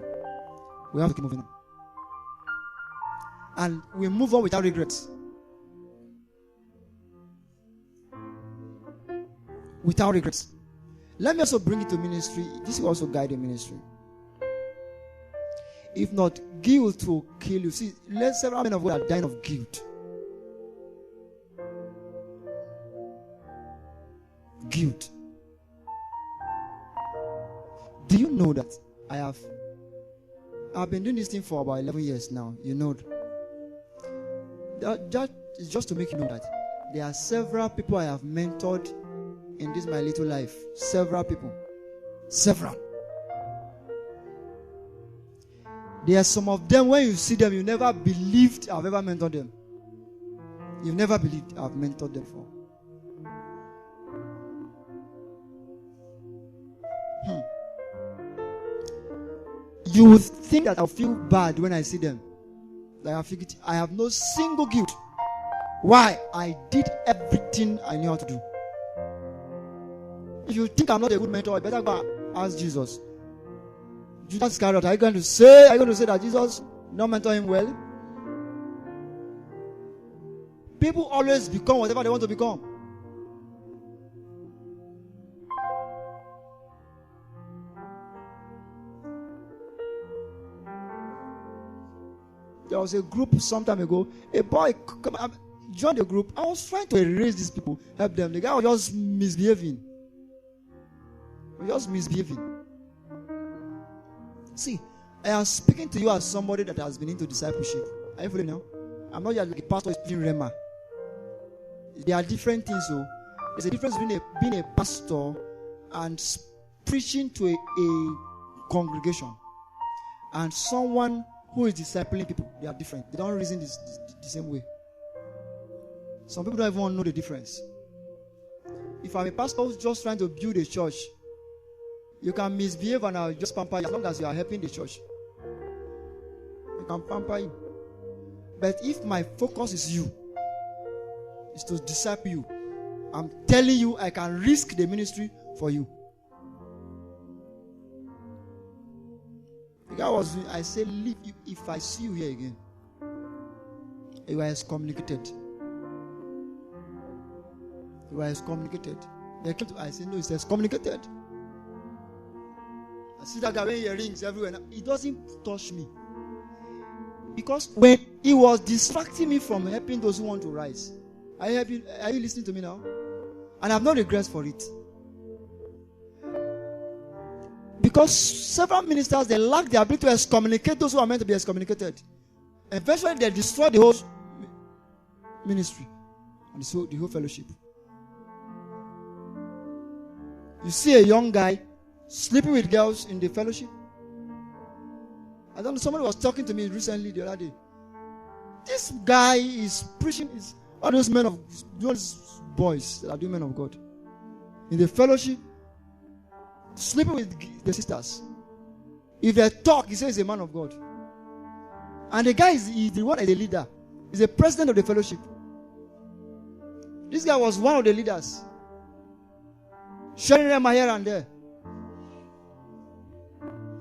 We have to keep moving on. And we move on without regrets. Without regrets. Let me also bring it to ministry. This will also guide the ministry. If not, guilt will kill you. See, several men of God are dying of guilt. Guilt. Do you know that I've been doing this thing for about 11 years now? You know that is just to make you know that there are several people I have mentored in this my little life. Several people. Several. There are some of them, when you see them, you never believed I've ever mentored them. You've never believed I've mentored them for. You would think that I'll feel bad when I see them. Like I have no single guilt. Why? I did everything I knew how to do. If you think I'm not a good mentor, I better go ask Jesus. Judas Iscariot, are you going to say that Jesus did not mentor him well? People always become whatever they want to become. There was a group some time ago. A boy joined the group. I was trying to erase these people, help them. The guy was just misbehaving. See, I am speaking to you as somebody that has been into discipleship. Are you following now? I'm not just like a pastor is preaching Rema. There are different things. So there's a difference between being a pastor and preaching to a congregation, and someone who is discipling people. They are different. They don't reason the same way. Some people don't even know the difference. If I'm a pastor who's just trying to build a church, you can misbehave and I'll just pamper you as long as you are helping the church. You can pamper you. But if my focus is you, is to disciple you, I'm telling you I can risk the ministry for you. The guy I said, leave you. If I see you here again, you are excommunicated. You are excommunicated. I said, no, it's excommunicated. I see that guy wearing earrings everywhere. It doesn't touch me. Because when he was distracting me from helping those who want to rise. Are you listening to me now? And I have no regrets for it. because several ministers, they lack the ability to excommunicate those who are meant to be excommunicated. Eventually, they destroy the whole ministry and the whole fellowship. You see a young guy sleeping with girls in the fellowship. I don't know, somebody was talking to me recently the other day. This guy is preaching, all those boys that are doing men of God. In the fellowship, sleeping with the sisters. If they talk, he says he's a man of God. And the guy is the one as a leader. He's the president of the fellowship. This guy was one of the leaders. Sharing them here and there.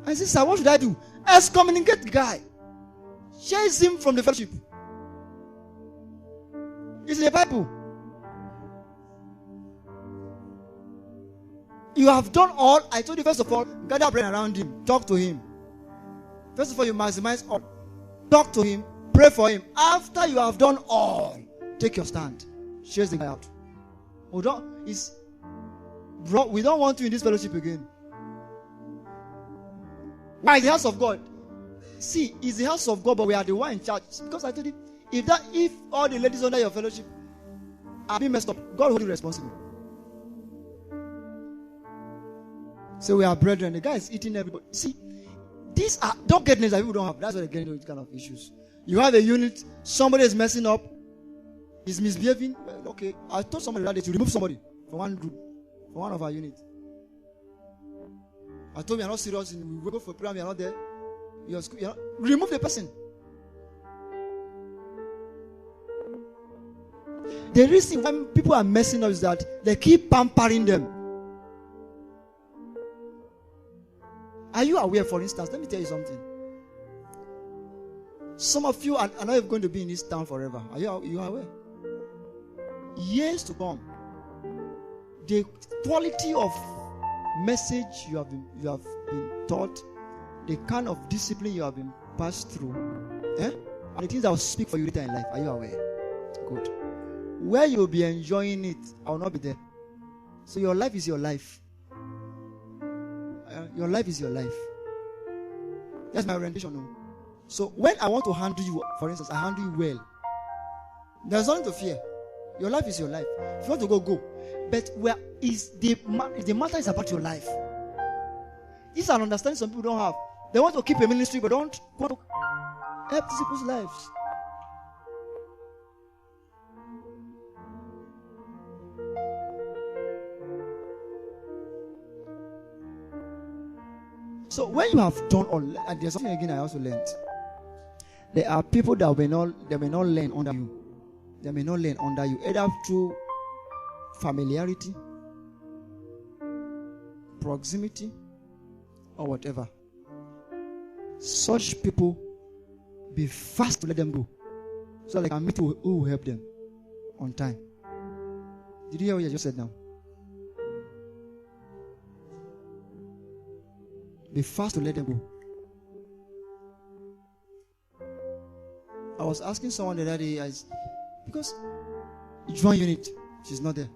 I said, sir, what should I do? Excommunicate the guy. Chase him from the fellowship. It's in the Bible. You have done all. I told you, first of all, gather a friend around him. Talk to him. First of all, you maximize all. Talk to him. Pray for him. After you have done all, take your stand. Chase the guy out. We don't want you in this fellowship again. Why? The house of God. See, it's the house of God, but we are the one in charge. Because I told you, if all the ladies under your fellowship are being messed up, God will hold you responsible. So we are brethren. The guy is eating everybody. See, these are, don't get names that people don't have. That's why they get into these kind of issues. You have a unit, somebody is messing up, is misbehaving. Well, okay, I told somebody that day to remove somebody from one group, from one of our units. I told me, you're not serious. We go for a program, you're not there. Remove the person. The reason why people are messing up is that they keep pampering them. Are you aware, for instance? Let me tell you something. Some of you are not even going to be in this town forever. Are you aware? Years to come, the quality of message you have been taught, the kind of discipline you have been passed through, and the things that will speak for you later in life. Are you aware? Good. Where you will be enjoying it, I will not be there. So your life is your life. Your life is your life. That's my orientation. No? So when I want to handle you, for instance, I handle you well. There's nothing to fear. Your life is your life. If you want to go, go. But where is the matter is about your life. This is an understanding some people don't have. They want to keep a ministry, but don't want to help these people's lives. So when you have done all, and there's something again I also learned. There are people that may not learn under you. They may not learn under you, either through familiarity, proximity, or whatever. Such people, be fast to let them go, so they can meet who will help them on time. Did you hear what I just said now? Be fast to let them go. I was asking someone the other day, because join unit, she's not there.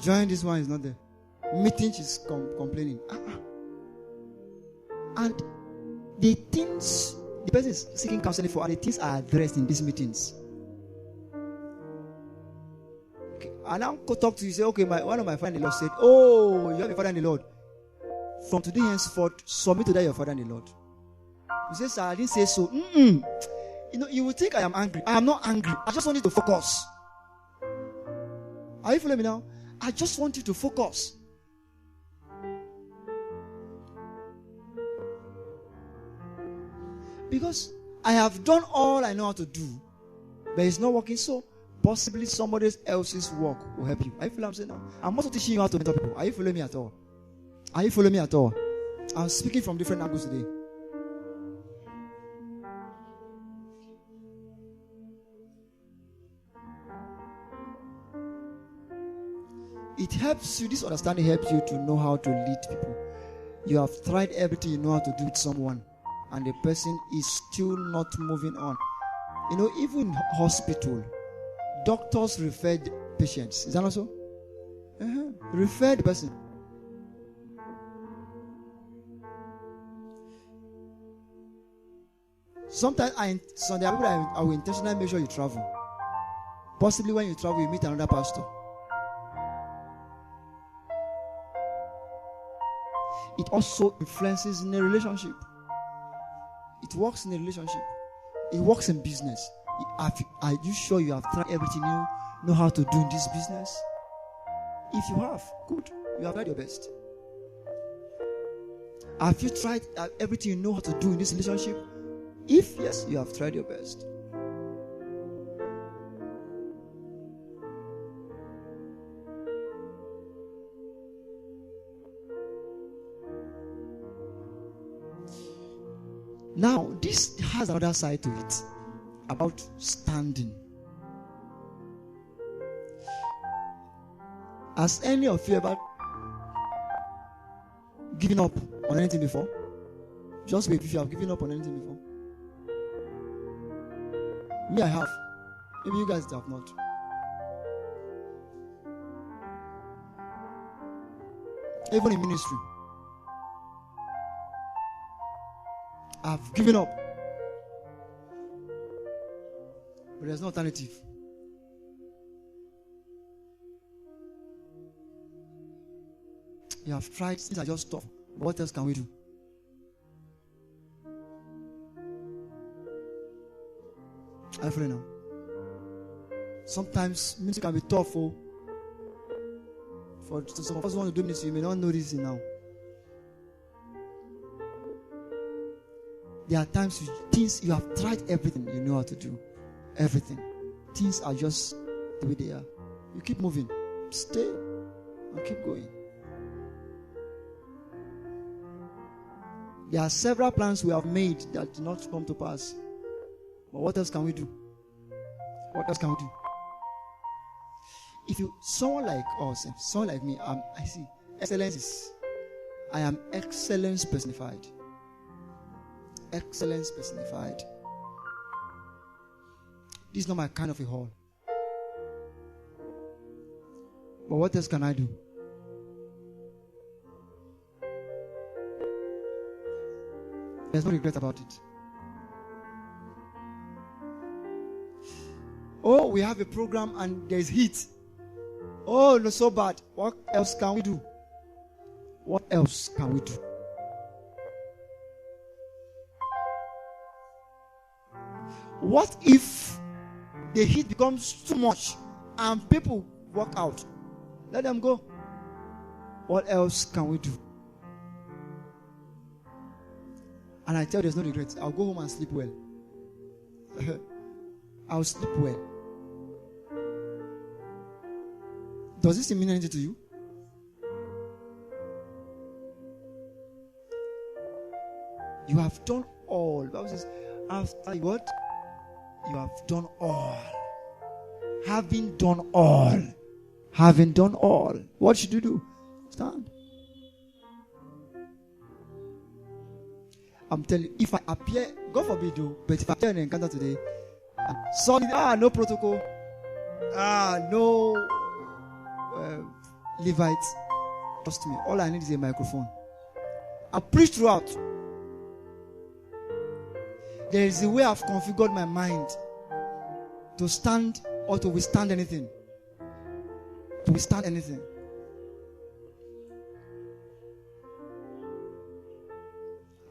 Join this one is not there. Meeting, she's complaining. And the things the person is seeking counseling for, and the things are addressed in these meetings. Okay. I now talk to you, say, okay, one of my friends in the Lord said, oh, you have a father in the Lord. From today henceforth, submit to that your father in the Lord. You say, sir, I didn't say so. You know, you will think I am angry. I am not angry. I just want you to focus. Are you following me now? I just want you to focus. Because I have done all I know how to do, but it's not working, so possibly somebody else's work will help you. Are you following what I'm saying now? I'm also teaching you how to mentor people. Are you following me at all? Are you following me at all? I'm speaking from different angles today. It helps you, this understanding helps you to know how to lead people. You have tried everything you know how to do with someone, and the person is still not moving on. You know, even in hospital, doctors referred patients. Is that also? Referred person. Sometimes so there are people I will intentionally make sure you travel. Possibly when you travel, you meet another pastor. It also influences in a relationship. It works in a relationship. It works in business. Are you sure you have tried everything you know how to do in this business? If you have, good. You have tried your best. Have you tried everything you know how to do in this relationship? If yes, you have tried your best. Now, this has another side to it about standing. Has any of you ever given up on anything before? Just wait if you have given up on anything before. Me, I have. Maybe you guys have not. Even in ministry, I've given up. But there's no alternative. You have tried, things are just tough. What else can we do? I feel now. Sometimes music can be tough. For some of us who want to do ministry, you may not know this now. There are times things you have tried everything you know how to do. Everything. Things are just the way they are. You keep moving. Stay and keep going. There are several plans we have made that do not come to pass. But what else can we do? What else can we do? If you, someone like us, someone like me, I see, excellence is, I am excellence personified. Excellence personified. This is not my kind of a hall. But what else can I do? There's no regret about it. Oh, we have a program and there's heat. Oh, no, so bad. What else can we do? What else can we do? What if the heat becomes too much and people walk out? Let them go. What else can we do? And I tell you, there's no regret. I'll go home and sleep well. I'll sleep well. Does this mean anything to you? You have done all. The Bible says, after what? You have done all. Having done all. Having done all. What should you do? Stand. I'm telling you, if I appear, God forbid, but if I appear in an encounter today, sorry, no protocol, no Levites, trust me, all I need is a microphone. I preach throughout. There is a way I've configured my mind to stand or to withstand anything. To withstand anything.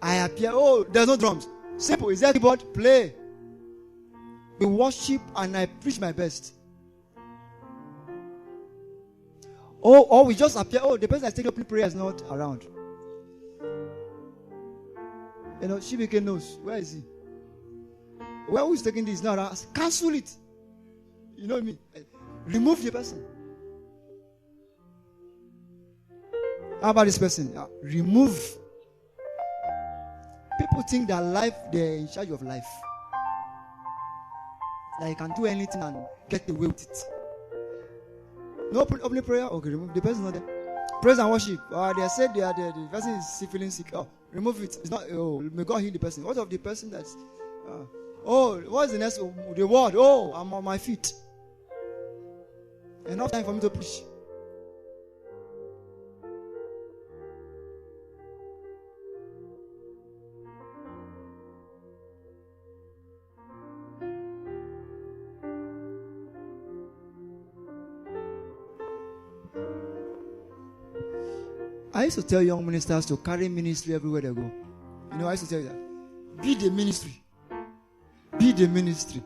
I appear, there's no drums. Simple. Is there a keyboard? Play. We worship and I preach my best. Or we just appear, the person that's taking up prayer is not around. Shibike knows. Where is he? Where who's taking this now? Cancel it. You know what I mean? Remove the person. How about this person? Remove. People think that life, they're in charge of life. That you can do anything and get away with it. No opening prayer? Okay, remove. The person not there. Praise and worship. They said the person is feeling sick. Remove it. It's not. May God heal the person. What of the person that's... what's the next? The word. I'm on my feet. Enough time for me to preach. I used to tell young ministers to carry ministry everywhere they go. You know, I used to tell you that. Be the ministry. Be the ministry.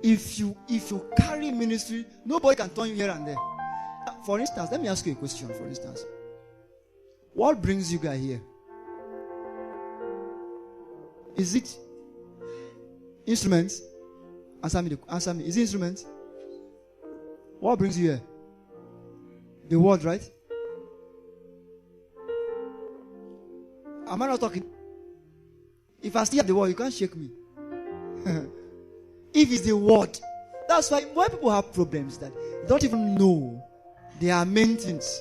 If you carry ministry, nobody can turn you here and there. For instance, let me ask you a question. For instance, what brings you guys here? Is it instruments? Answer me. Is it instruments? What brings you here? The word, right? Am I not talking? If I still have the word, you can't shake me. If it's the word, that's why people have problems that they don't even know their main things.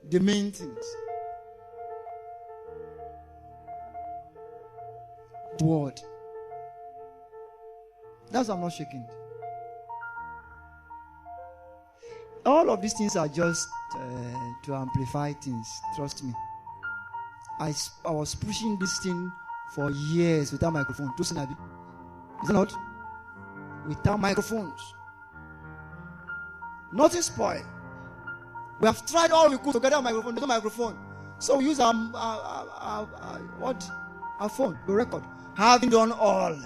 The main things. The word. That's why I'm not shaking. All of these things are just to amplify things. Trust me. I was pushing this thing for years without microphone. Is it not? Without microphones. Nothing spoiled. We have tried all we could to get a microphone. There's no microphone. So we use our phone to record. Having done all.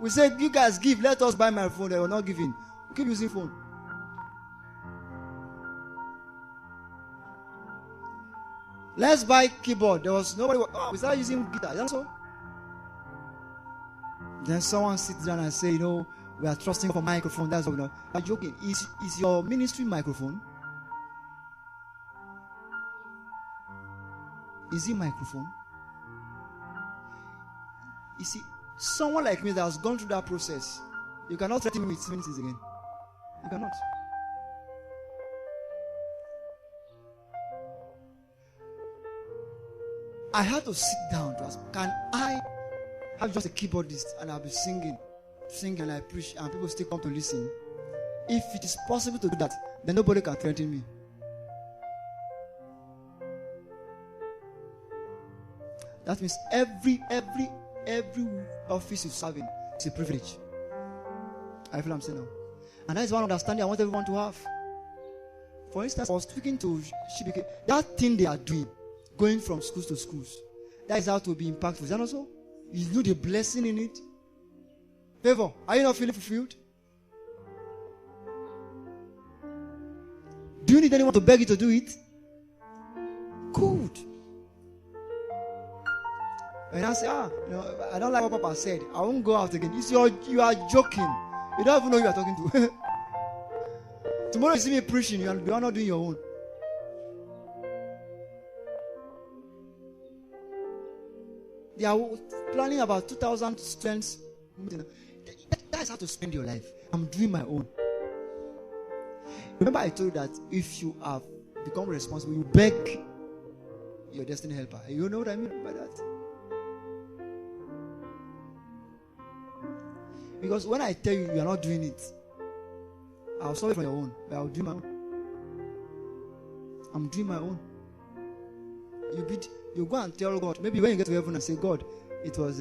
We said, you guys give, let us buy microphone. They were not giving. We keep using phone. Let's buy keyboard. There was nobody. We started using guitar. Is that so? Then someone sits down and say, we are trusting for microphone. That's what we know. I'm joking. Is your ministry microphone? Is it microphone? You see, someone like me that has gone through that process, you cannot threaten me with things again. You cannot. I had to sit down to ask, can I have just a keyboardist and I'll be singing and I preach and people still come to listen? If it is possible to do that, then nobody can threaten me. That means every office you serve in is a privilege. I feel I'm saying now. And that is one understanding I want everyone to have. For instance, I was speaking to Shibike. That thing they are doing, going from schools to schools, that is how to be impactful. Is that also? You know the blessing in it. Favor, are you not feeling fulfilled? Do you need anyone to beg you to do it? Good. And I say, I don't like what Papa said. I won't go out again. You are joking. You don't even know who you are talking to. Tomorrow you see me preaching, you are not doing your own. They are planning about 2,000 students. That is how to spend your life. I'm doing my own. Remember I told you that if you have become responsible, you beg your destiny helper. You know what I mean by that? Because when I tell you you are not doing it, I'll solve it for your own. But I'll do my own. I'm doing my own. You go and tell God. Maybe when you get to heaven and say, God, it was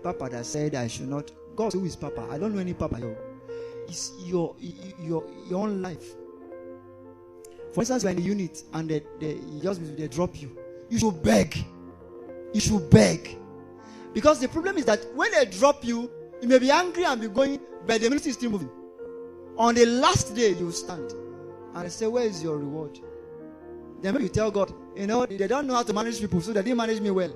Papa that said I should not. God, who is Papa? I don't know any Papa. It's your own life. For instance, you're in a unit and they drop you. You should beg. You should beg. Because the problem is that when they drop you, you may be angry and be going, but the ministry is still moving. On the last day, you stand and they say, where is your reward? Then maybe you tell God, they don't know how to manage people, so they didn't manage me well.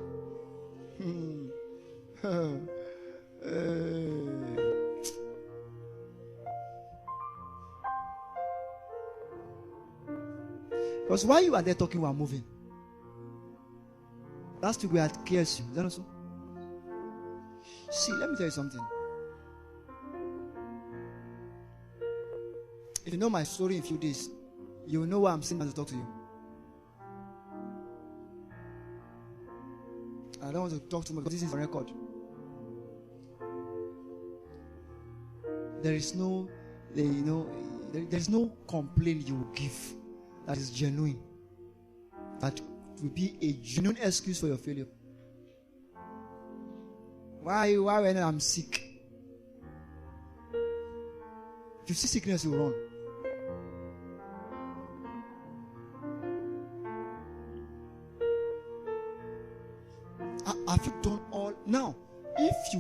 Because while you are there talking, we are moving. Last week we had KSU. Is that also? See, let me tell you something. If you know my story in a few days, you will know why I'm sitting to talk to you. I don't want to talk too much because this is a record. There is no complaint you will give that is genuine. That will be a genuine excuse for your failure. Why when I'm sick? If you see sickness, you run.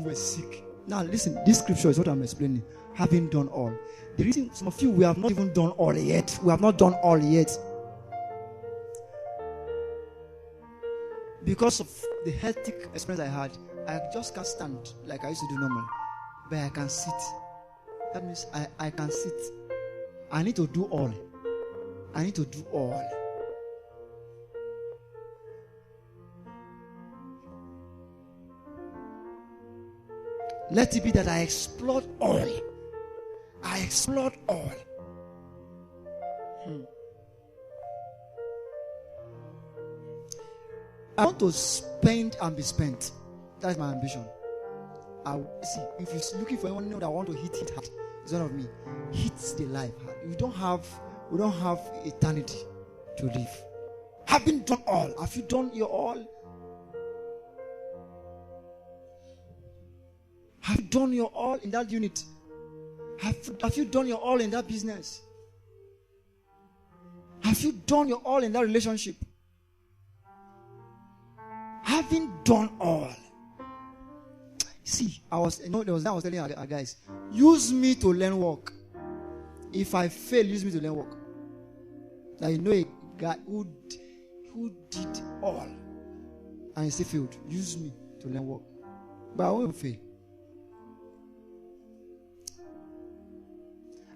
you were sick. Now listen, this scripture is what I'm explaining. Having done all. The reason some of you, we have not even done all yet. We have not done all yet. Because of the hectic experience I had, I just can't stand like I used to do normally. But I can sit. That means I can sit. I need to do all. I need to do all. Let it be that I explored all. I explored all. I want to spend and be spent. That's my ambition. See, if you're looking for anyone that want to hit hard, it's one of me. Hit the life hard. We don't have eternity to live. Having done all, have you done your all? Have you done your all in that unit? Have you done your all in that business? Have you done your all in that relationship? Having done all. See, I was telling our guys, use me to learn work. If I fail, use me to learn work. Now you know a guy who did all and he still failed. Use me to learn work. But I won't fail.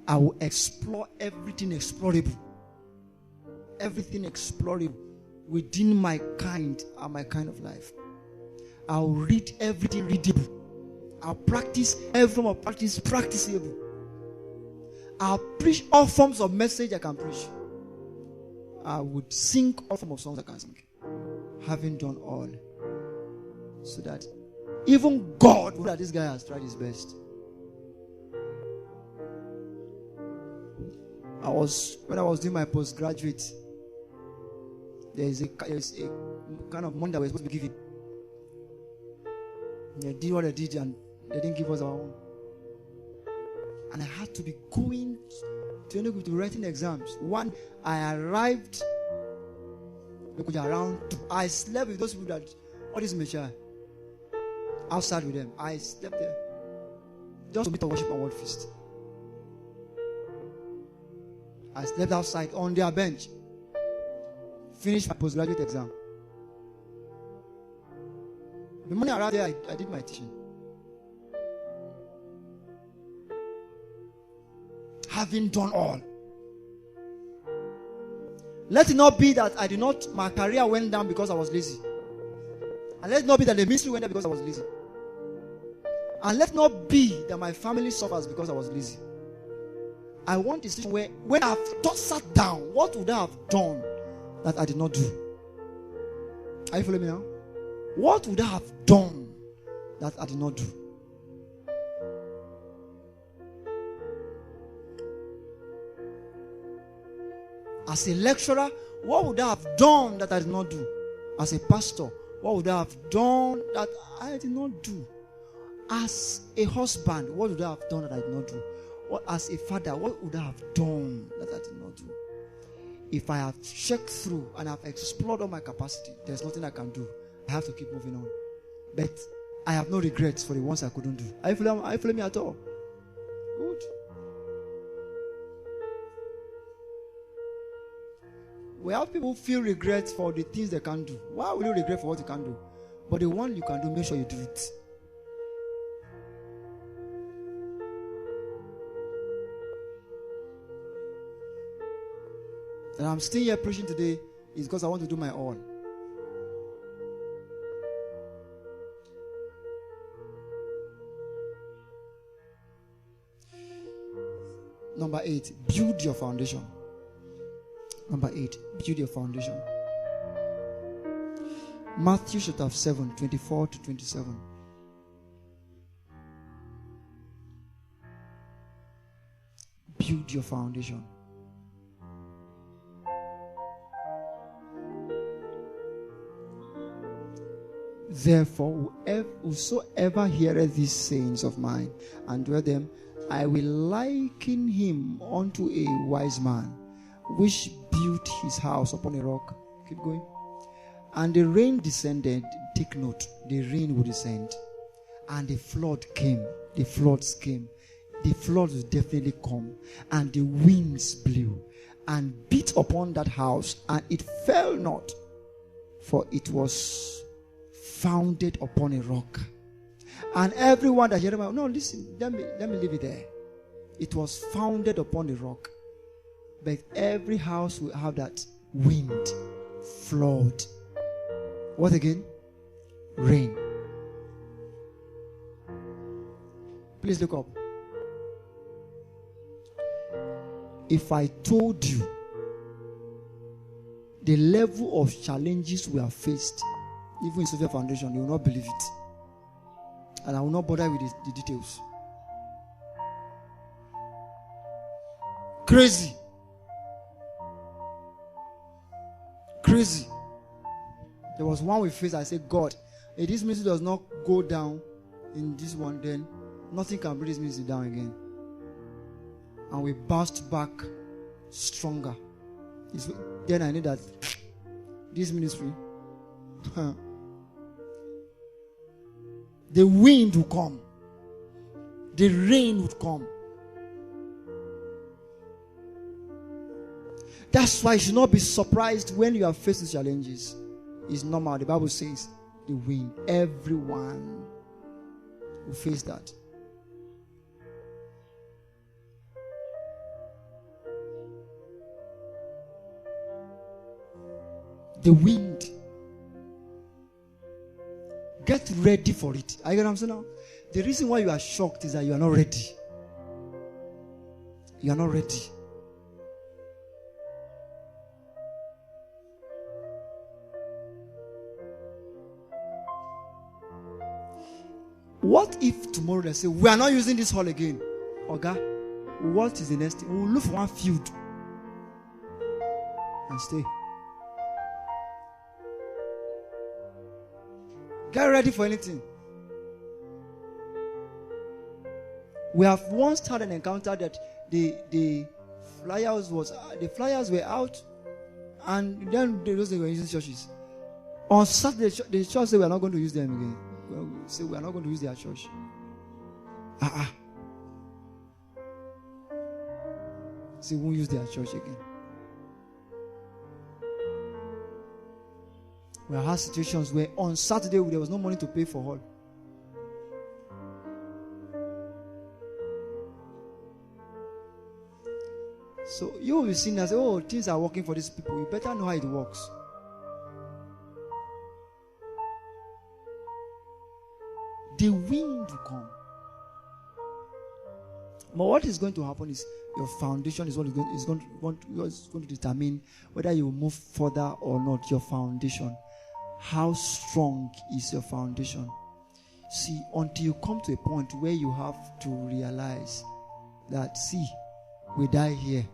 I will explore everything explorable. Everything explorable within my kind and my kind of life. I'll read everything readable. I'll practice every form of practice practicable. I'll preach all forms of message I can preach. I would sing all forms of songs I can sing. Having done all. So that even God would that this guy has tried his best. When I was doing my postgraduate, there's a kind of money that we're supposed to be given. They did what they did and they didn't give us our own. And I had to be going to writing exams. One, I arrived around 2. I slept with those people that all this mature. Outside with them. I slept there. Just to meet and worship and word feast. I slept outside on their bench. Finished my postgraduate exam. The morning around there, I did my teaching. Having done all. Let it not be that my career went down because I was lazy. And let it not be that the ministry went down because I was lazy. And let it not be that my family suffers because I was lazy. I want a situation where, when I've just sat down, what would I have done that I did not do? Are you following me now? What would I have done that I did not do? As a lecturer, what would I have done that I did not do? As a pastor, what would I have done that I did not do? As a husband, what would I have done that I did not do? As a father, what would I have done that I did not do? If I have checked through and have explored all my capacity, there's nothing I can do. I have to keep moving on. But I have no regrets for the ones I couldn't do. Are you following me at all? Good. We have people who feel regret for the things they can't do. Why will you regret for what you can't do? But the one you can do, make sure you do it. And I'm still here preaching today is because I want to do my all. Number 8, build your foundation. Number 8, build your foundation. Matthew chapter 7, 24 to 27. Build your foundation. Therefore, whosoever heareth these sayings of mine and doeth them, I will liken him unto a wise man, which built his house upon a rock. Keep going. And the rain descended. Take note, the rain will descend. And the flood came. The floods came. The floods will definitely come. And the winds blew and beat upon that house, and it fell not, for it was founded upon a rock. And everyone that heard about, no, listen, let me leave it there. It was founded upon a rock. But every house will have that wind, flood. What again? Rain. Please look up. If I told you the level of challenges we have faced, even in Sophia Foundation, you will not believe it. And I will not bother with the details. Crazy. Crazy. There was one we faced. I said, God, if this ministry does not go down in this one, then nothing can bring this ministry down again. And we bounced back stronger. Then I knew that this ministry, the wind will come, the rain would come. That's why you should not be surprised when you are faced with challenges. It's normal. The Bible says the wind. Everyone will face that. The wind. Get ready for it. Are you getting what I'm saying now? The reason why you are shocked is that you are not ready. You are not ready. What if tomorrow they say, we are not using this hall again? Oga, what is the next thing? We will look for one field and stay. Get ready for anything. We have once had an encounter that the flyers were out, and then those were using churches. On Saturday, the church said we are not going to use them again. Well, we say we are not going to use their church. Say we won't use their church again. We have had situations where on Saturday there was no money to pay for hall. So you will be seeing that, oh, things are working for these people. You better know how it works. The wind will come. But what is going to happen is your foundation is what is going to determine whether you will move further or not. Your foundation. How strong is your foundation? See, until you come to a point where you have to realize that, see, we die here.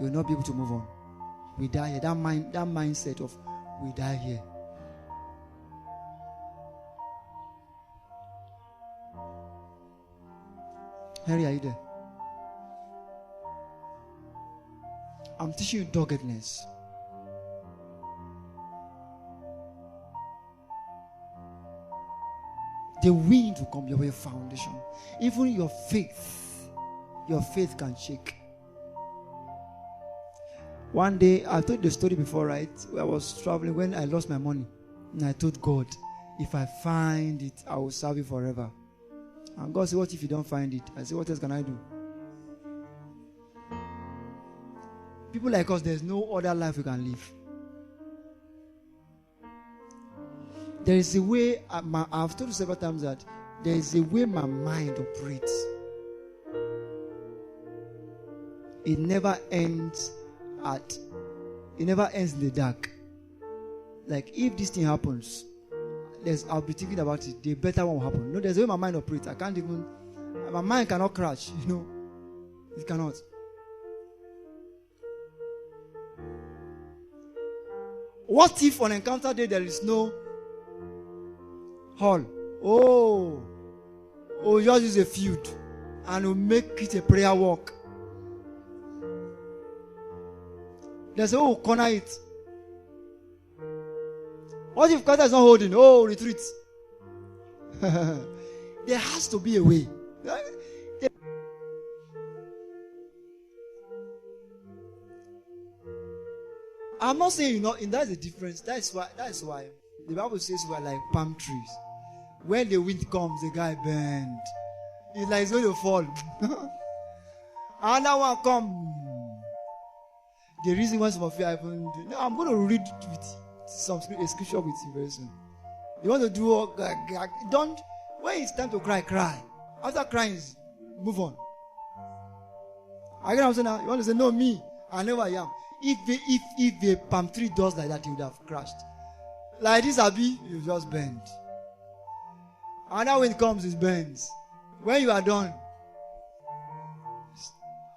You will not be able to move on. We die here. That mindset of we die here. Harry, are you there? I'm teaching you doggedness. The wind will come your foundation. Even your faith can shake. One day, I told the story before, right? I was traveling when I lost my money. And I told God, if I find it, I will serve you forever. And God said, what if you don't find it? I said, what else can I do? People like us, there's no other life we can live. There is a way, I've told you several times that there is a way my mind operates. It never ends in the dark. Like if this thing happens, I'll be thinking about it. The better one will happen. No, there's a way my mind operates. My mind cannot crash, It cannot. What if on encounter day there is no hall? Oh, just use a field and we'll make it a prayer walk. There's a corner it. What if Carter is not holding? Oh, retreat. There has to be a way. I'm not saying that's the difference. That's why the Bible says we are like palm trees. When the wind comes, the guy bend. It's like it's going to fall. Another one come. The reason why some of you haven't. No, I'm going to read with a scripture with you very soon. You want to do all, don't. When it's time to cry, cry. After crying, move on. I get what I'm saying now. You want to say no, me. I know I am. If a palm tree does like that, you would have crashed. Like this, Abi, you just bend. And now when it comes, it bends. When you are done,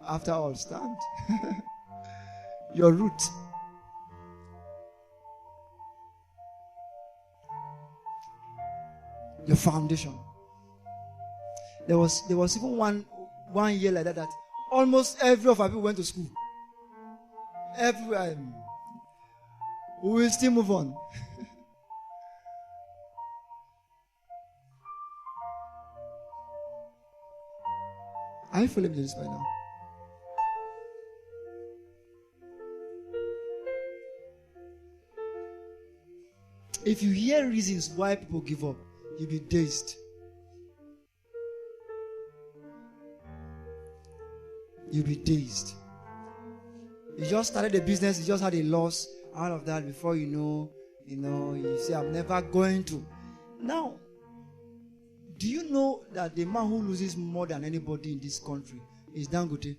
after all, stand. Your root. Your foundation. There was even one year like that almost every of our people went to school. Everywhere. We will still move on. Are you following this right now? If you hear reasons why people give up, you'll be dazed. You'll be dazed. You just started a business, you just had a loss, all of that. Before you know, you say, I'm never going to. Now, do you know that the man who loses more than anybody in this country is Dangote?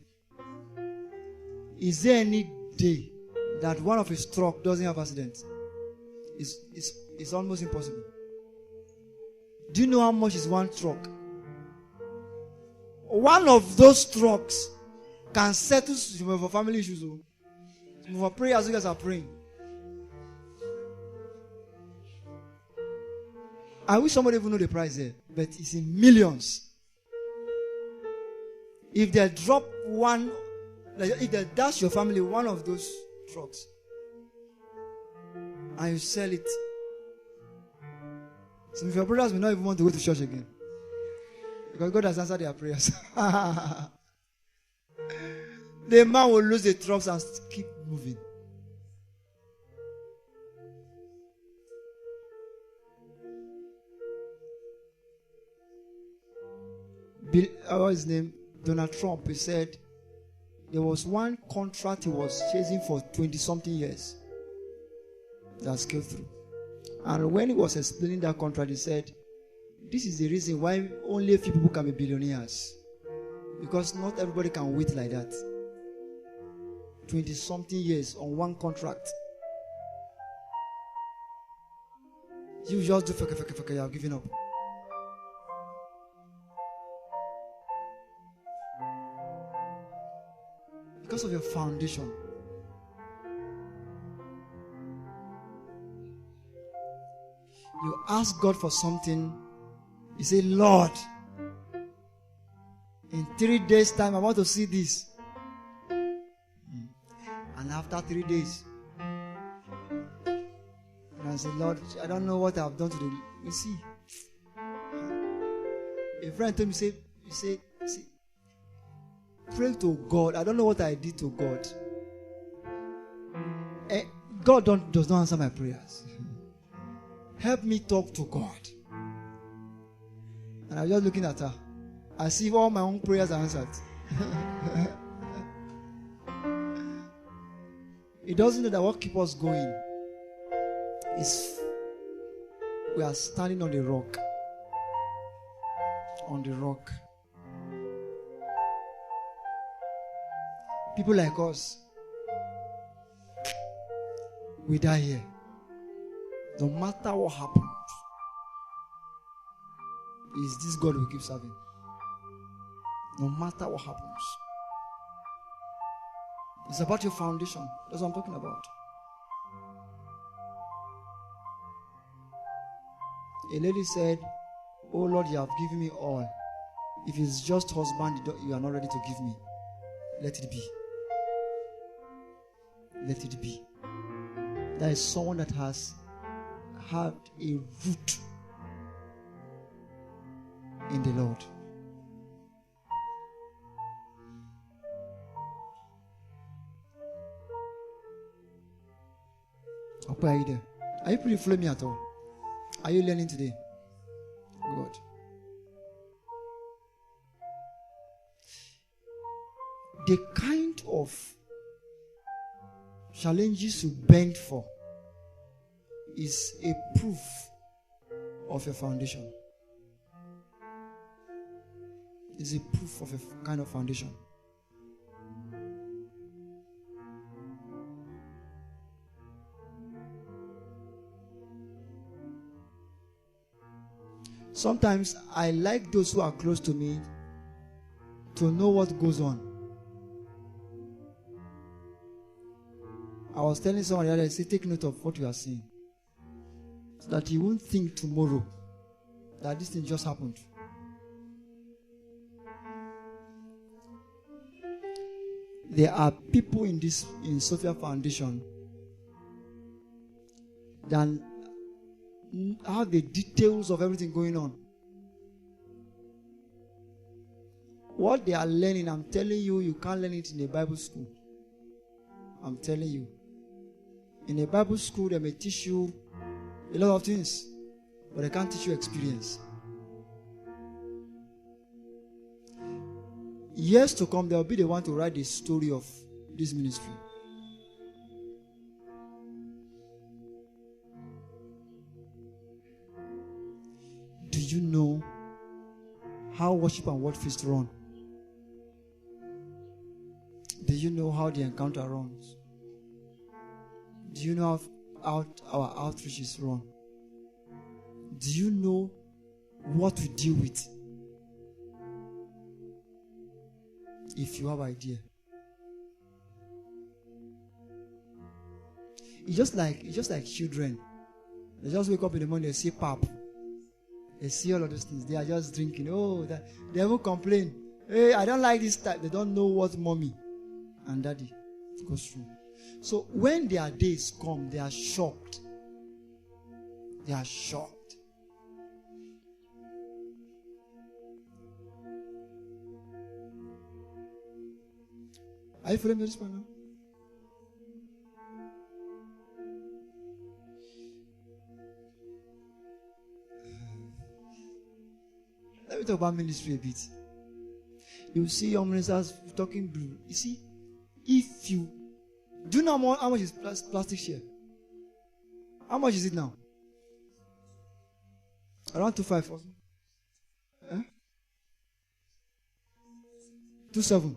Is there any day that one of his truck doesn't have accident? It's almost impossible. Do you know how much is one truck? One of those trucks can settle for family issues. For prayers, you guys are praying. I wish somebody even know the price there, but it's in millions. If they drop one, if they dash your family one of those trucks, and you sell it, some of your brothers will not even want to go to church again, because God has answered their prayers. The man will lose the trucks and keep moving. What's his name? Donald Trump. He said there was one contract he was chasing for 20-something years that scaled through. And when he was explaining that contract, he said, this is the reason why only a few people can be billionaires. Because not everybody can wait like that. 20-something years on one contract. You just do fake, you have given up. Because of your foundation. You ask God for something. You say, Lord, in 3 days' time, I want to see this. And after 3 days, and I said, Lord, I don't know what I've done to the. You see, a friend told me, you say, pray to God. I don't know what I did to God. God does not answer my prayers. Help me talk to God. And I was just looking at her. I see all my own prayers are answered. It doesn't know that what keeps us going is we are standing on the rock. On the rock. People like us, we die here. No matter what happens, it's this God we keep serving. No matter what happens. It's about your foundation. That's what I'm talking about. A lady said, oh Lord, you have given me all. If it's just husband you are not ready to give me, let it be. Let it be. There is someone that has had a root in the Lord. Are you there? Are you pretty following me at all? Are you learning today? Good. The kind of challenges you bend for is a proof of your foundation. It's a proof of a kind of foundation. Sometimes I like those who are close to me to know what goes on. I was telling someone the other day, say, take note of what you are saying, so that you won't think tomorrow that this thing just happened. There are people in Sophia Foundation that have the details of everything going on. What they are learning, I'm telling you, you can't learn it in a Bible school. I'm telling you. In a Bible school, they may teach you a lot of things, but they can't teach you experience. Years to come, they will be the one to write the story of this ministry. Do you know how worship and word feast run? Do you know how the encounter runs? Do you know how our outreaches run? Do you know what we deal with? If you have idea. It's just like children. They just wake up in the morning, they see pap. They see all of those things. They are just drinking. Oh, they won't complain. Hey, I don't like this type. They don't know what mommy and daddy goes through. So when their days come, they are shocked. They are shocked. Are you following me this one now? Let me talk about ministry a bit. You see your ministers talking blue. You see, if you do you know how much is plastic share? How much is it now? Around 2.5. Huh? 2.7.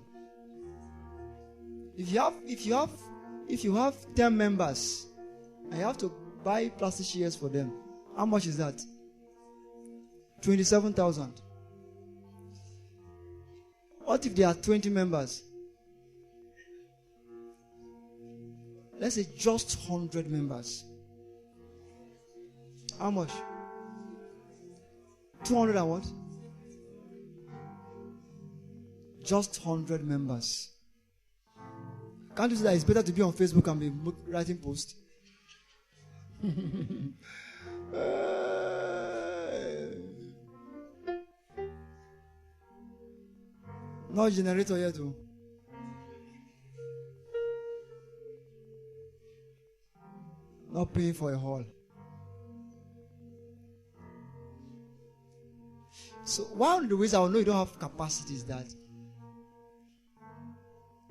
If you have 10 members and you have to buy plastic shares for them, how much is that? 27,000. What if there are 20 members? Let's say just 100 members. How much? 200 and what? Just 100 members. Can't you see that it's better to be on Facebook and be writing posts? No generator yet, too. Not paying for a hall. So one of the ways I will know you don't have capacity is that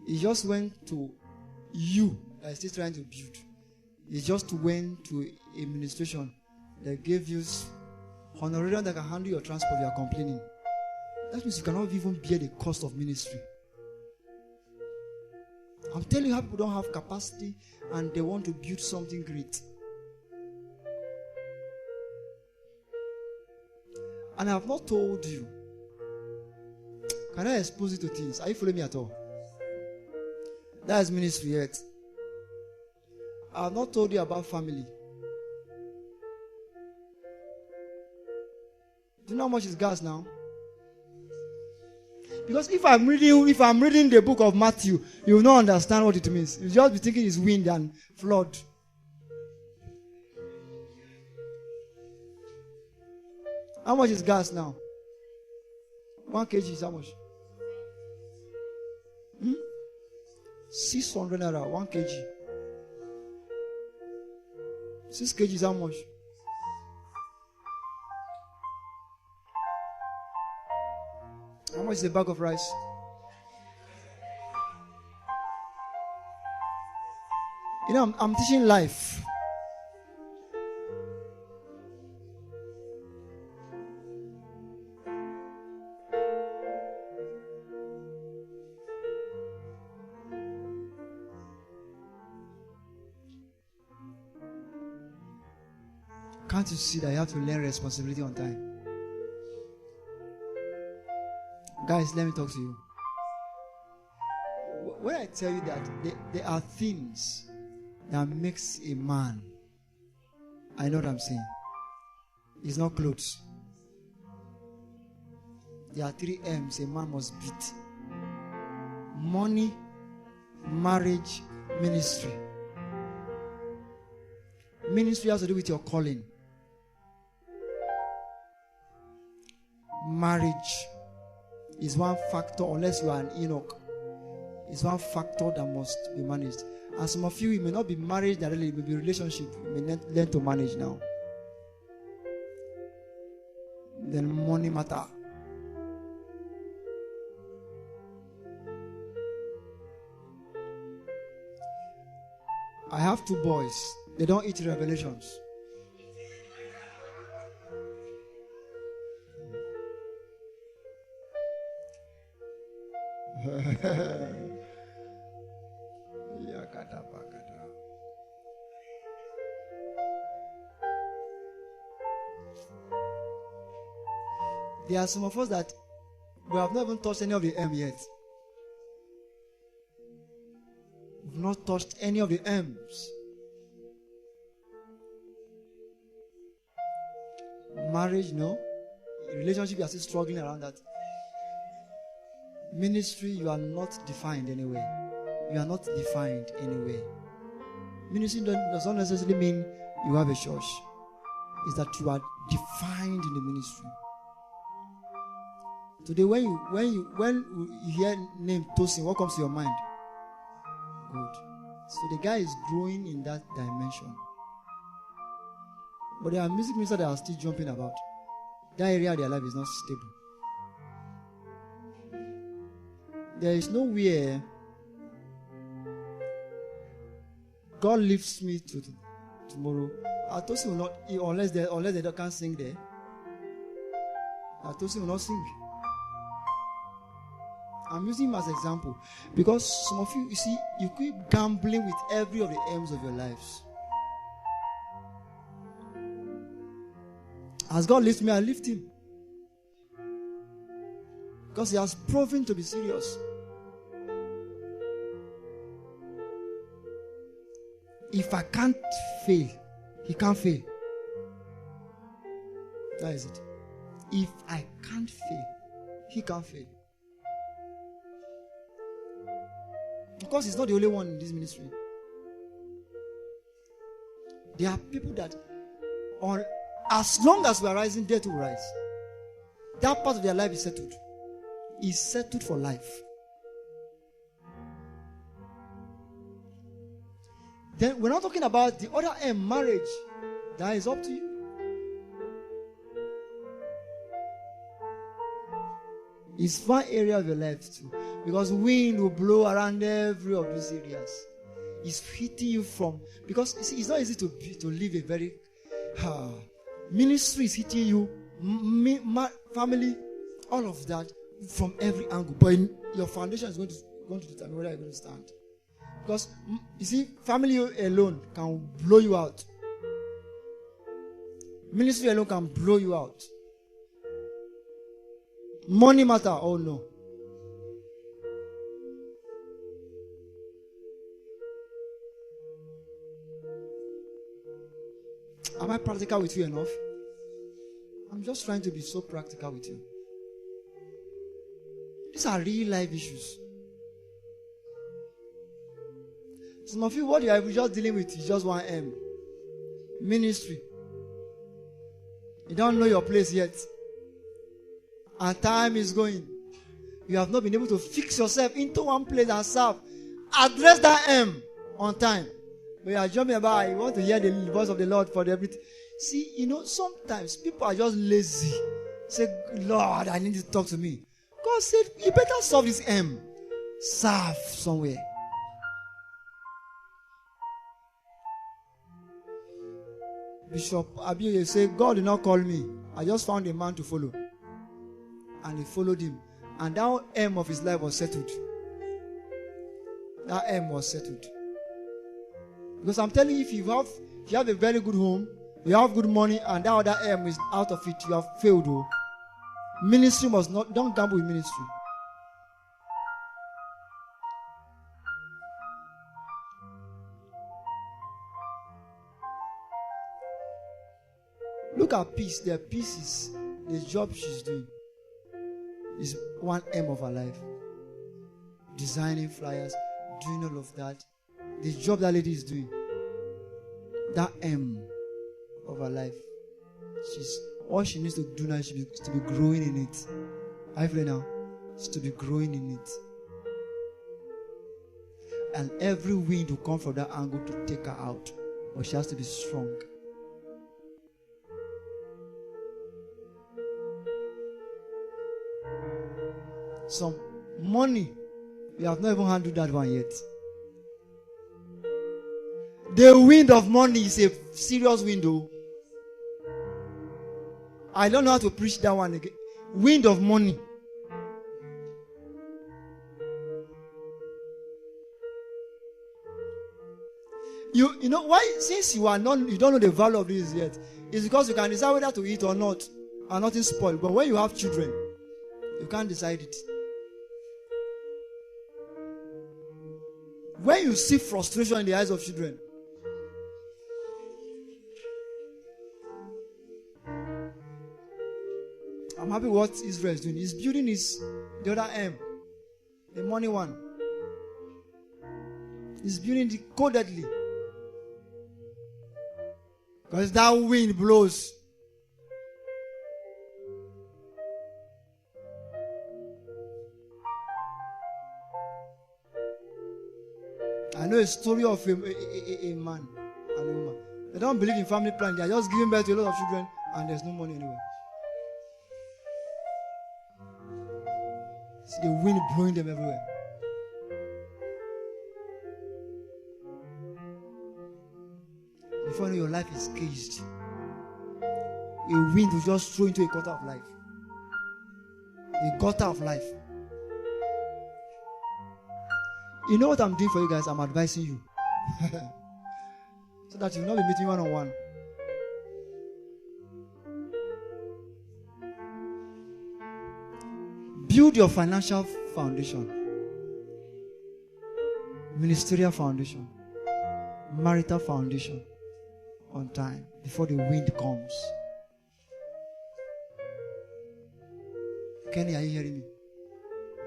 it just went to you that is still trying to build. It just went to administration that gave you honorarium that can handle your transport. You are complaining. That means you cannot even bear the cost of ministry. I'm telling you how people don't have capacity and they want to build something great. And I have not told you. Can I expose you to things? Are you following me at all? That is ministry yet. I have not told you about family. Do you know how much is gas now? Because if I'm reading the book of Matthew, you will not understand what it means. You'll just be thinking it's wind and flood. How much is gas now? 1 kg is how much? 600 naira, 1 kg. 6 kg is how much? How much is a bag of rice? You know, I'm teaching life. Can't you see that you have to learn responsibility on time? Guys, let me talk to you. When I tell you that there are things that makes a man, I know what I'm saying. It's not clothes. There are 3 M's a man must beat: money, marriage, ministry. Ministry has to do with your calling. Marriage is one factor, unless you are an Enoch. It's one factor that must be managed. And some of you, it may not be marriage directly, it may be relationship. You may learn to manage now. Then money matter. I have 2 boys. They don't eat revelations. There are some of us that we have not even touched any of the M yet. We've not touched any of the M's. Marriage, no. Relationship, you are still struggling around that. Ministry, you are not defined anyway. You are not defined anyway. Ministry does not necessarily mean you have a church. It's that you are defined in the ministry. Today, when you hear name Tosin, what comes to your mind? Good. So the guy is growing in that dimension. But there are music ministers that are still jumping about. That area of their life is not stable. There is nowhere God lifts me to tomorrow. Tosin will not, unless they can't sing there. Tosin will not sing. I'm using him as an example because some of you see, you keep gambling with every of the aims of your lives. As God lifts me, I lift him. Because he has proven to be serious. If I can't fail, he can't fail. That is it. If I can't fail, he can't fail. Because he's not the only one in this ministry. There are people that, as long as we are rising, they too rise. That part of their life is settled. Is settled for life. Then we're not talking about the other end, marriage. That is up to you. It's one area of your life too. Because wind will blow around every of these areas. It's hitting you from, because you see, it's not easy to live a very ministry is hitting you, family, all of that from every angle. But your foundation is going to determine whether you're going to stand. Because you see, family alone can blow you out. Ministry alone can blow you out. Money matter, oh no. Am I practical with you enough? I'm just trying to be so practical with you. These are real life issues. Some of you, what you are just dealing with is just one M. Ministry. You don't know your place yet. And time is going. You have not been able to fix yourself into one place and serve. Address that M on time. When you are jumping about, you want to hear the voice of the Lord for everything. See, sometimes people are just lazy. Say, Lord, I need you to talk to me. God said, you better solve this M. Serve somewhere. Bishop Abiy say, God did not call me. I just found a man to follow. And he followed him. And that M of his life was settled. That M was settled. Because I'm telling you, if you have a very good home, you have good money, and that other M is out of it, you have failed. Oh. Ministry don't gamble with ministry. Look at peace. The peace is the job she's doing. Is one M of her life. Designing flyers, doing all of that. The job that lady is doing. That M of her life. All she needs to do now is to be growing in it. I feel now. It's to be growing in it. And every wind will come from that angle to take her out. But she has to be strong. Some money, we have not even handled that one yet. The wind of money is a serious window. I don't know how to preach that one again. Wind of money. You know why? Since you don't know the value of this yet, it's because you can decide whether to eat or not, and nothing spoiled. But when you have children, you can't decide it. When you see frustration in the eyes of children, I'm happy with what Israel is doing. He's building the other M, the money one. He's building it codedly. Because that wind blows. I know a story of a man and a woman. They don't believe in family planning. They are just giving birth to a lot of children and there's no money anywhere. See the wind blowing them everywhere. Before you know, your life is caged. A wind will just throw into a gutter of life. A gutter of life. You know what I'm doing for you guys? I'm advising you. So that you will not be meeting one-on-one. Build your financial foundation. Ministerial foundation. Marital foundation. On time. Before the wind comes. Kenny, are you hearing me?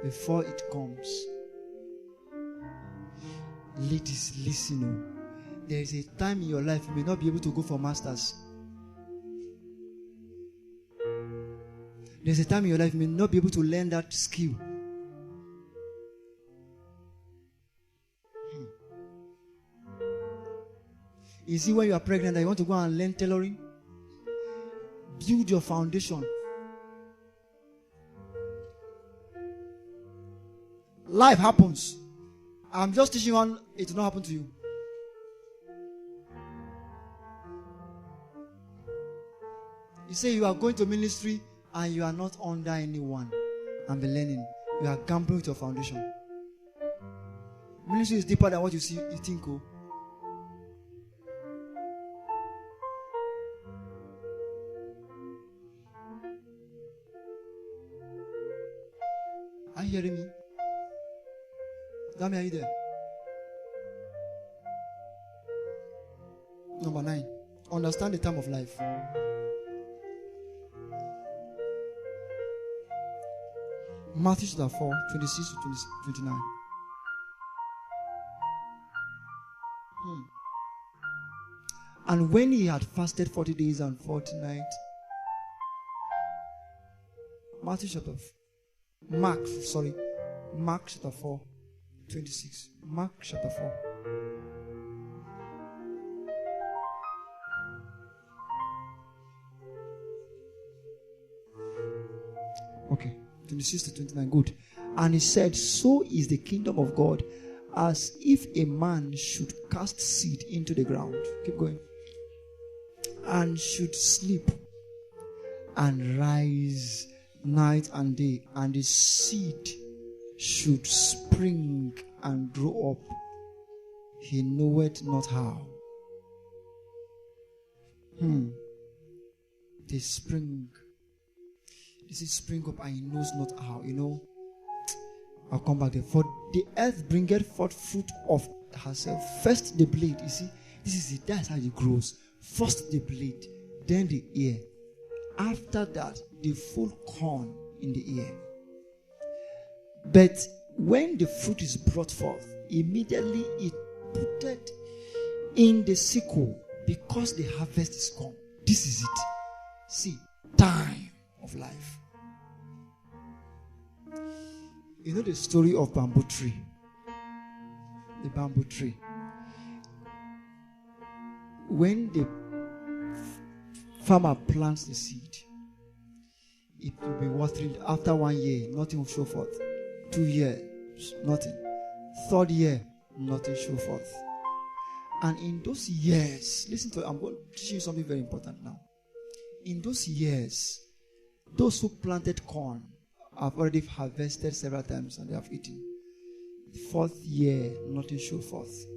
Before it comes. Ladies, listen. There is a time in your life you may not be able to go for masters. There's a time in your life you may not be able to learn that skill. You see, when you are pregnant and you want to go and learn tailoring, build your foundation. Life happens. I'm just teaching one, it will not happen to you. You say you are going to ministry and you are not under anyone and be learning. You are gambling with your foundation. Ministry is deeper than what you think. Oh. Are you hearing me? Dami, are you there? Number 9. Understand the time of life. Matthew chapter 4, 26 to 29. And when he had fasted 40 days and 40 nights, Mark chapter 4, 26. Mark chapter 4. Okay, 26 to 29. Good. And he said, so is the kingdom of God, as if a man should cast seed into the ground. Keep going. And should sleep and rise night and day, and the seed should spring and grow up. He knoweth not how. They spring. This is spring up, and he knows not how. I'll come back there. For the earth bringeth forth fruit of herself. First the blade. You see, that's how it grows. First the blade, then the ear. After that, the full corn in the ear. But when the fruit is brought forth, immediately it putted in the sickle, because the harvest is come. This is it. See, time of life. You know the story of bamboo tree? The bamboo tree. When the farmer plants the seed, it will be watering. After 1 year, nothing will show forth. 2 years, nothing. 3rd year, nothing show forth. And in those years, listen to it, I'm going to teach you something very important now. In those years, those who planted corn have already harvested several times and they have eaten. The 4th year, nothing show forth.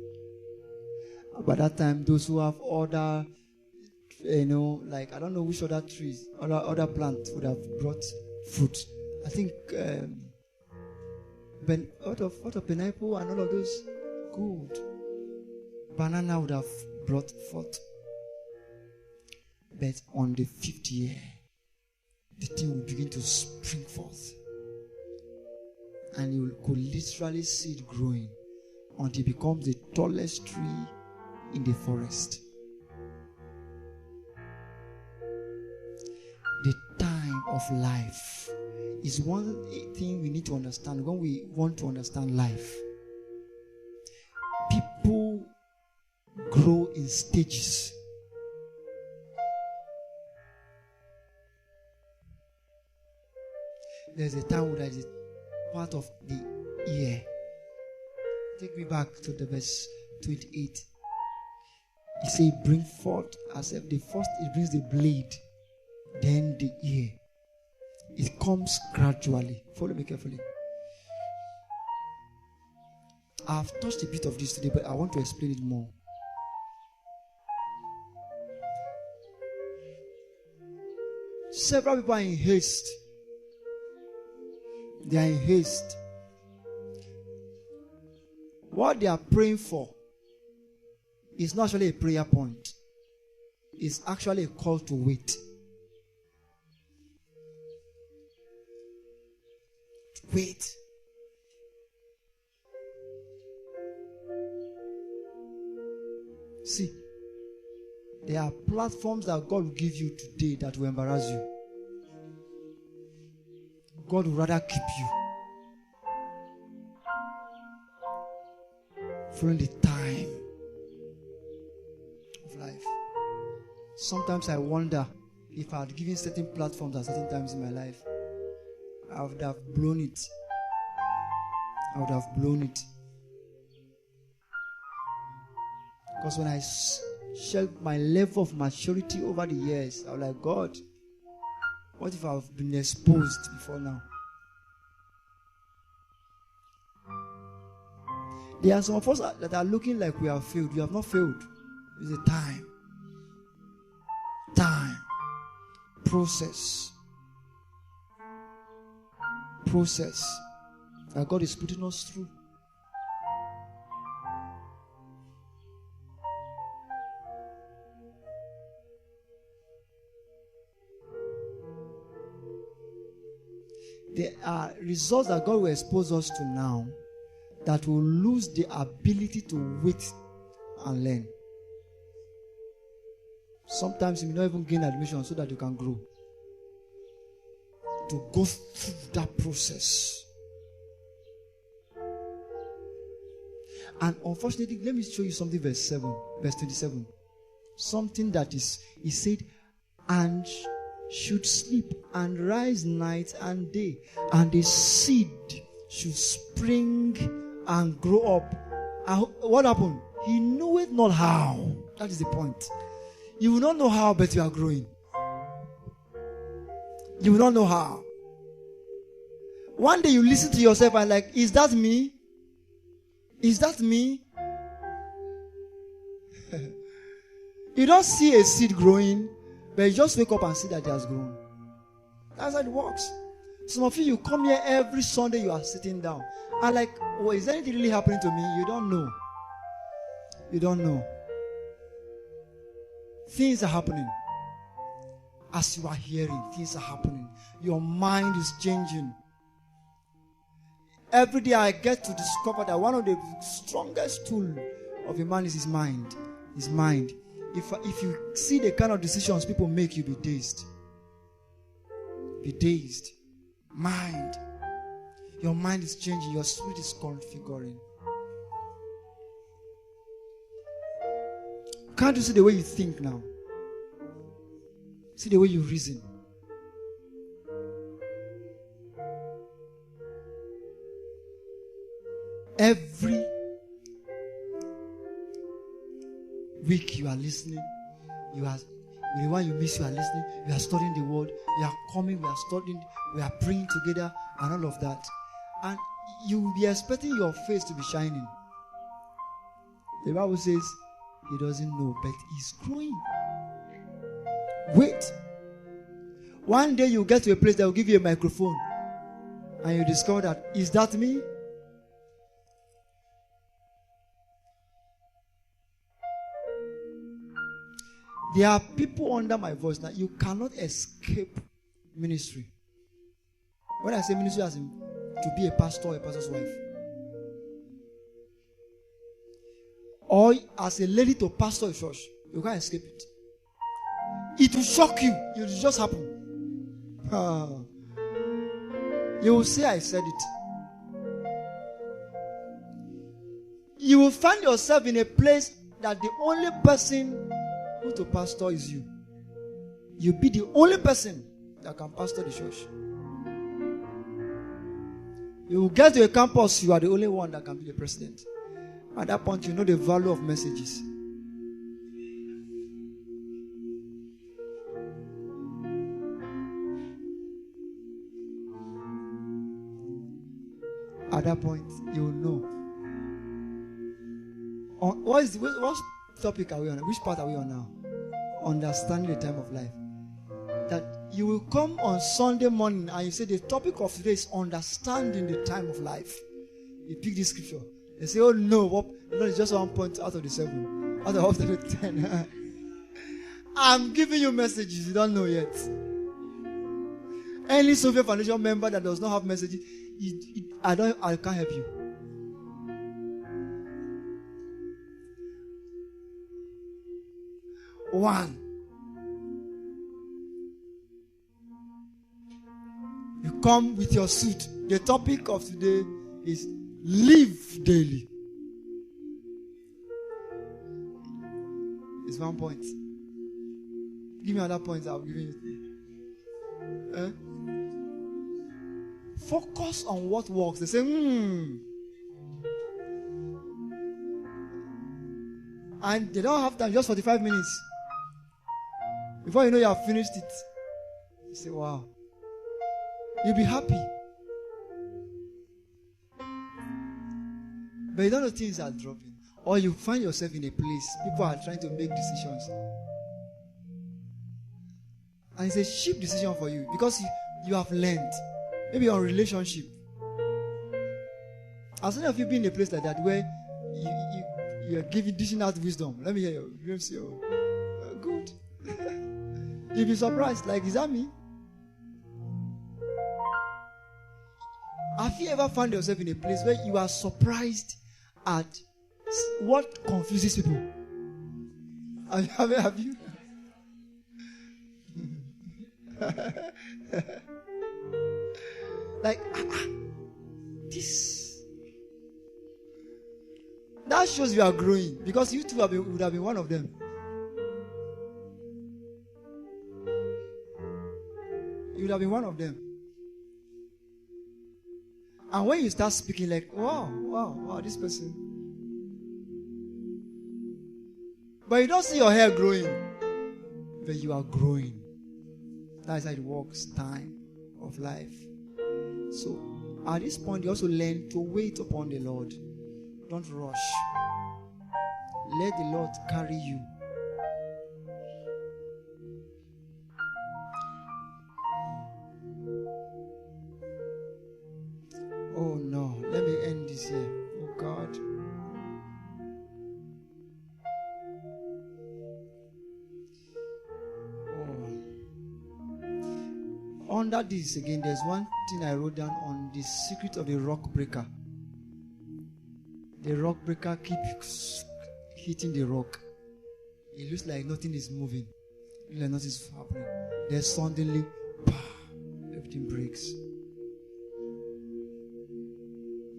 By that time, those who have other, like I don't know which other trees, other plants would have brought fruit. I think out of pineapple and all of those, good. Banana would have brought forth. But on the 5th year, the thing will begin to spring forth. And you could literally see it growing until it becomes the tallest tree in the forest. The time of life is one thing we need to understand when we want to understand life. People grow in stages. There's a time where there's a part of the ear. Take me back to the verse 28. He said, bring forth as if the first it brings the blade, then the ear. It comes gradually. Follow me carefully. I've touched a bit of this today, but I want to explain it more. Several people are in haste. They are in haste. What they are praying for is not actually a prayer point. It's actually a call to wait. Wait. See, there are platforms that God will give you today that will embarrass you. God would rather keep you following the time of life. Sometimes I wonder if I had given certain platforms at certain times in my life, I would have blown it. Because when I shelved my level of maturity over the years, I was like, God, what if I've been exposed before now? There are some of us that are looking like we have failed. We have not failed. It's a time. Process that God is putting us through. There are results that God will expose us to now that will lose the ability to wait and learn. Sometimes you may not even gain admission so that you can grow. to go through that process. And unfortunately, let me show you something, verse 27. Something that is, he said, and should sleep and rise night and day, and the seed should spring and grow up. And what happened? He knoweth not how. That is the point. You will not know how, but you are growing. You will not know how. One day you listen to yourself and like, is that me? Is that me? You don't see a seed growing, but you just wake up and see that it has grown. That's how it works. Some of you come here every Sunday, you are sitting down. And like, oh, is anything really happening to me? You don't know. You don't know. Things are happening. As you are hearing, things are happening. Your mind is changing. Every day I get to discover that one of the strongest tools of a man is his mind. His mind. If you see the kind of decisions people make, you'll be dazed. Be dazed. Mind. Your mind is changing. Your spirit is configuring. Can't you see the way you think now? See the way you reason. Every week you are listening. You are, the one you miss, you are listening. You are studying the word. You are coming. We are studying. We are praying together and all of that. And you will be expecting your face to be shining. The Bible says he doesn't know, but he's growing. Wait. One day you get to a place that will give you a microphone, and you discover that, is that me? There are people under my voice now. You cannot escape ministry. When I say ministry, as in to be a pastor or a pastor's wife, or as a lady to pastor a church, you can't escape it. It will shock you. It will just happen. You will say, I said it. You will find yourself in a place that the only person who to pastor is you. You'll be the only person that can pastor the church. You will get to a campus, you are the only one that can be the president. At that point, you know the value of messages. At that point, you will know. What topic are we on? Which part are we on now? Understanding the time of life. That you will come on Sunday morning and you say the topic of today is understanding the time of life. You pick this scripture. They say, oh no, it's just 1 point out of the 7. Out of the 10. I'm giving you messages you don't know yet. Any Soviet Foundation member that does not have messages, I can't help you. One. You come with your suit. The topic of today is live daily. It's 1 point. Give me another point, I'll give you. Focus on what works. They say, And they don't have time, just 45 minutes. Before you know you have finished it. You say, wow. You'll be happy. But you don't know things are dropping. Or you find yourself in a place, people are trying to make decisions. And it's a cheap decision for you because you have learned. Maybe on relationship. Has any of you been in a place like that where you are dishing out wisdom? Let me hear you. You say, good. You'll be surprised. Like, is that me? Have you ever found yourself in a place where you are surprised at what confuses people? Have you? Like, this. That shows you are growing, because you too would have been one of them. You would have been one of them. And when you start speaking like, wow, this person. But you don't see your hair growing. But you are growing. That's how it works, time of life. So at this point, you also learn to wait upon the Lord. Don't rush. Let the Lord carry you. Oh no, let me end this here. Oh God. Oh. Under this again, there's one thing I wrote down on the secret of the rock breaker. The rock breaker keeps hitting the rock. It looks like nothing is moving. It looks like nothing is happening. Then suddenly, everything breaks.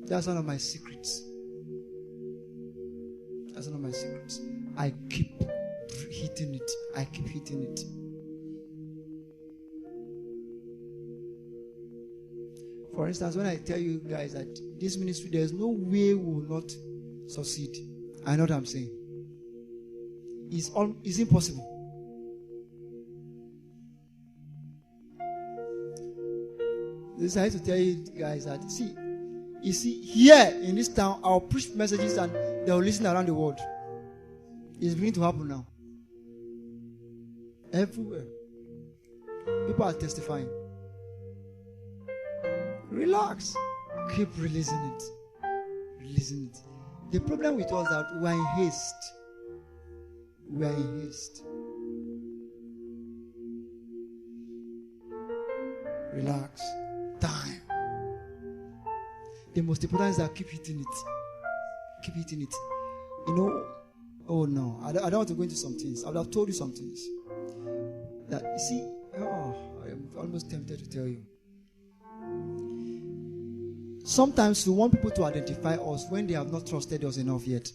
That's one of my secrets. That's one of my secrets. I keep hitting it. I keep hitting it. For instance, when I tell you guys that this ministry, there's no way we will not succeed. I know what I'm saying. It's impossible. This I have to tell you guys that, you see, here in this town, I'll preach messages and they'll listen around the world. It's beginning to happen now. Everywhere. People are testifying. Relax. Keep releasing it. Releasing it. The problem with us is that we are in haste. We are in haste. Relax. Time. The most important is that keep hitting it. Keep hitting it. You know, oh no, I don't want to go into some things. I would have told you some things. That, you see, I am almost tempted to tell you. Sometimes we want people to identify us when they have not trusted us enough yet.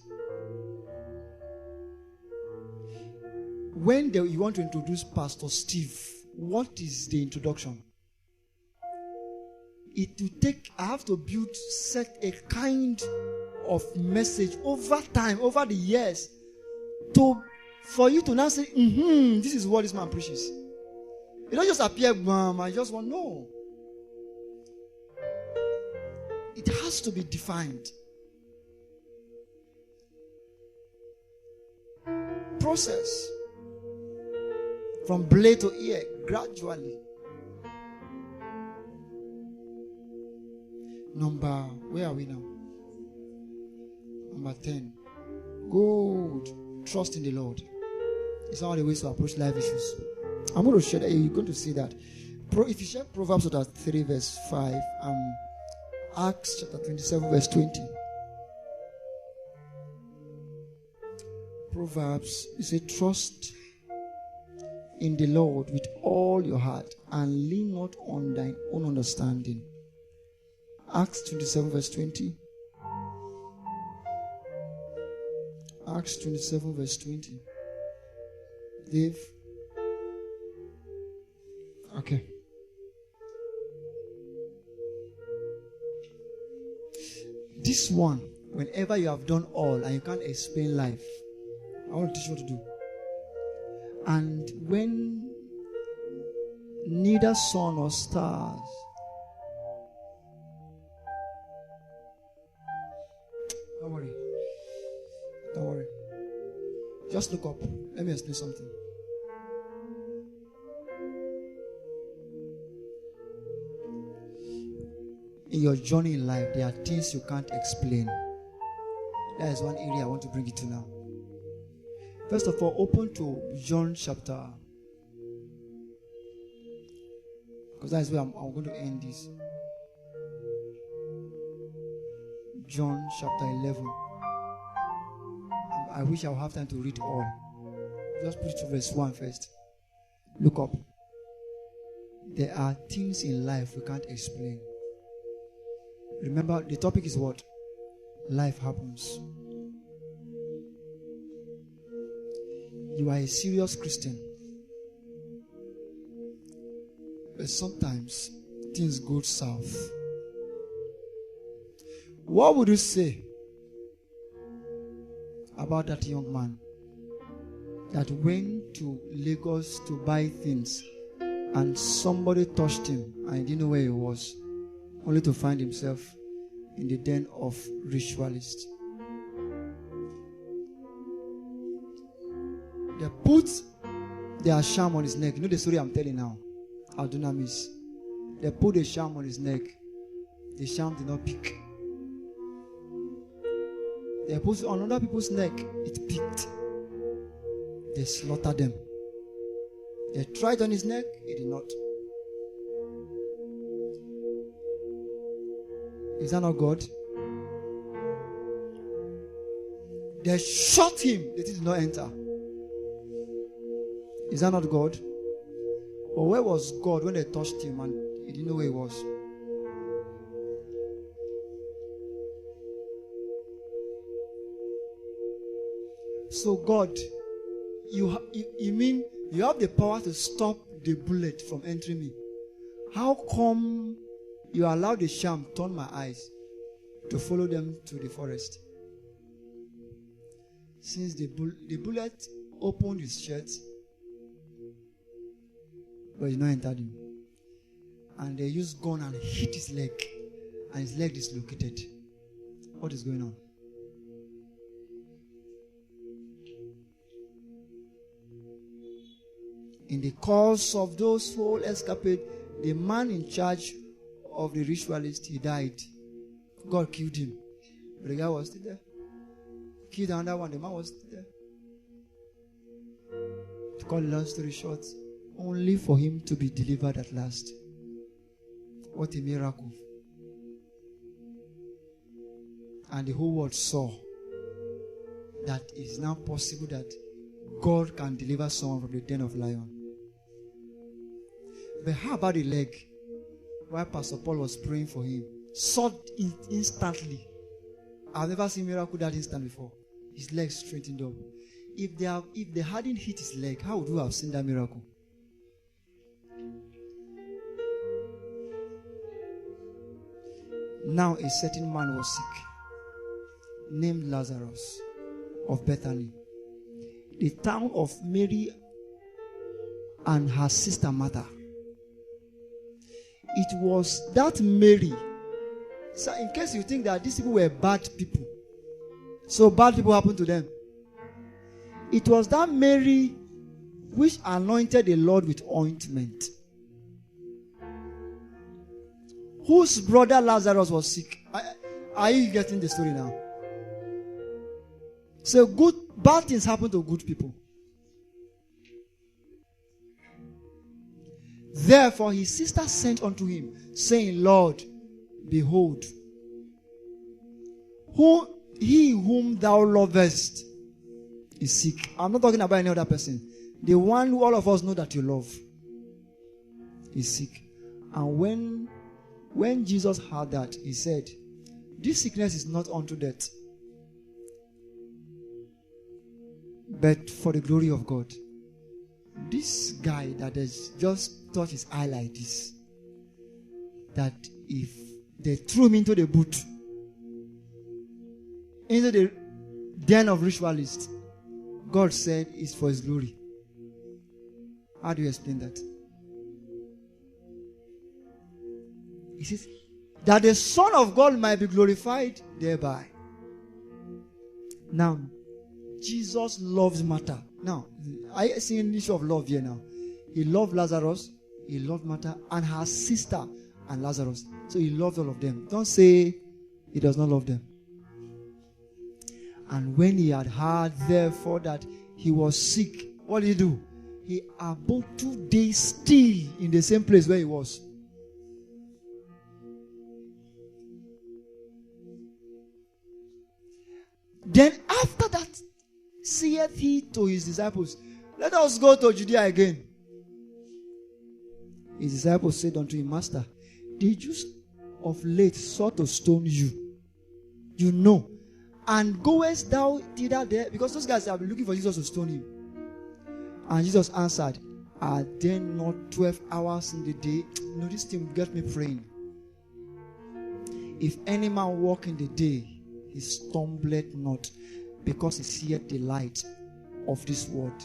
When you want to introduce Pastor Steve, what is the introduction? It will take, I have to set a kind of message over time, over the years, for you to now say, this is what this man preaches. It don't just appear, I just want, no. It has to be defined. Process. From blade to ear, gradually. Where are we now? Number 10. Good. Trust in the Lord. It's one of the ways to approach life issues. I'm going to share that. You're going to see that. If you share Proverbs chapter 3 verse 5 and Acts chapter 27 verse 20. Proverbs, you say, trust in the Lord with all your heart and lean not on thine own understanding. Acts 27 verse 20. Acts 27 verse 20. Dave. Okay. This one, whenever you have done all and you can't explain life, I want to teach you what to do. And when neither sun or stars Don't worry. Just look up. Let me explain something. In your journey in life, there are things you can't explain. That is one area I want to bring you to now. First of all, open to John chapter. Because that is where I'm going to end this. John chapter 11. I wish I would have time to read all. Just put it to verse 1 first. Look up. There are things in life we can't explain. Remember, the topic is what? Life happens. You are a serious Christian. But sometimes things go south. What would you say about that young man that went to Lagos to buy things and somebody touched him and he didn't know where he was, only to find himself in the den of ritualists? They put their charm on his neck. You know the story I'm telling now? Adunamis. They put a charm on his neck. The charm did not pick. They put it on other people's neck. It picked. They slaughtered them. They tried on his neck. It did not. Is that not God? They shot him. They did not enter. Is that not God? But where was God when they touched him and he didn't know where he was? So God, you mean you have the power to stop the bullet from entering me? How come you allow the sham turn my eyes to follow them to the forest? Since the bullet opened his shirt, but he not entered him. And they used gun and hit his leg. And his leg dislocated. What is going on? In the course of those whole escapade, the man in charge of the ritualist, he died. God killed him. But the guy was still there. Killed another one, the man was still there. To cut a long story short, only for him to be delivered at last. What a miracle. And the whole world saw that it is now possible that God can deliver someone from the den of lion. But how about the leg? While Pastor Paul was praying for him, saw it instantly. I've never seen a miracle that instant before. His leg straightened up. If they hadn't hit his leg, how would we have seen that miracle? Now a certain man was sick, named Lazarus of Bethany, the town of Mary and her sister Martha. It was that Mary. So in case you think that these people were bad people, so bad people happened to them. It was that Mary which anointed the Lord with ointment, whose brother Lazarus was sick. Are you getting the story now? So bad things happen to good people. Therefore his sister sent unto him, saying, Lord, behold, he whom thou lovest is sick. I'm not talking about any other person. The one who all of us know that you love is sick. And when Jesus heard that, he said, this sickness is not unto death, but for the glory of God. This guy that has just touched his eye like this, that if they threw him into the boot, into the den of ritualists, God said it's for his glory. How do you explain that? He says, that the Son of God might be glorified thereby. Now, Jesus loves Martha. Now, I see an issue of love here now. He loved Lazarus, he loved Martha, and her sister and Lazarus. So he loved all of them. Don't say he does not love them. And when he had heard, therefore, that he was sick, what did he do? He abode 2 days still in the same place where he was. Then after that, saith he to his disciples, let us go to Judea again. His disciples said unto him, Master, the Jews of late sought to stone you. You know. And goest thou thither there? Because those guys have been looking for Jesus to stone him. And Jesus answered, are there not 12 hours in the day? No, this thing will get me praying. If any man walk in the day, he stumbleth not, because he seeth the light of this world.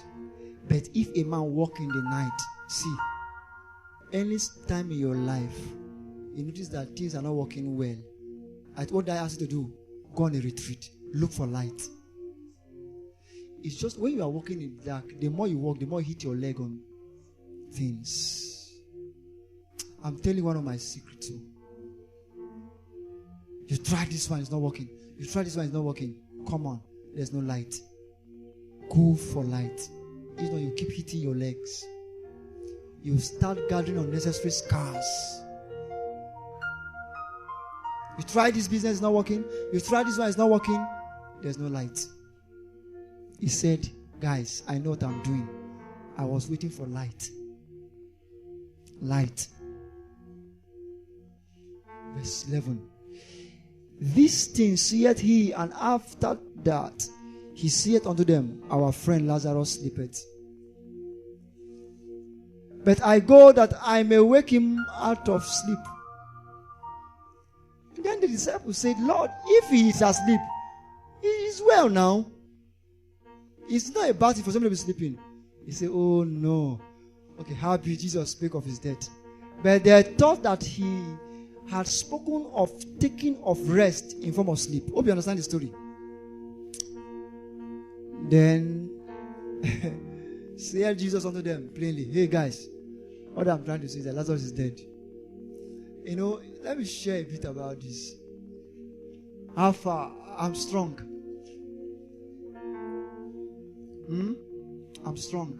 But if a man walk in the night, see, any time in your life, you notice that things are not working well. What I ask you to do, go on a retreat. Look for light. It's just when you are walking in the dark, the more you walk, the more you hit your leg on things. I'm telling you one of my secrets too. You try this one, it's not working. You try this one, it's not working. Come on, there's no light. Go for light. If not, you keep hitting your legs. You start gathering unnecessary scars. You try this business, it's not working. You try this one, it's not working. There's no light. He said, guys, I know what I'm doing. I was waiting for light. Light. Verse 11. These things saith he, and after that he saith unto them, our friend Lazarus sleepeth. But I go that I may wake him out of sleep. And then the disciples said, Lord, if he is asleep, he is well now. It's not a bad thing for somebody to be sleeping. He said, oh no. Okay, how did Jesus speak of his death? But they thought that he had spoken of taking of rest in form of sleep. Hope you understand the story. Then said Jesus unto them plainly, hey guys, what I'm trying to say is that Lazarus is dead. You know, let me share a bit about this. How far? I'm strong. I'm strong.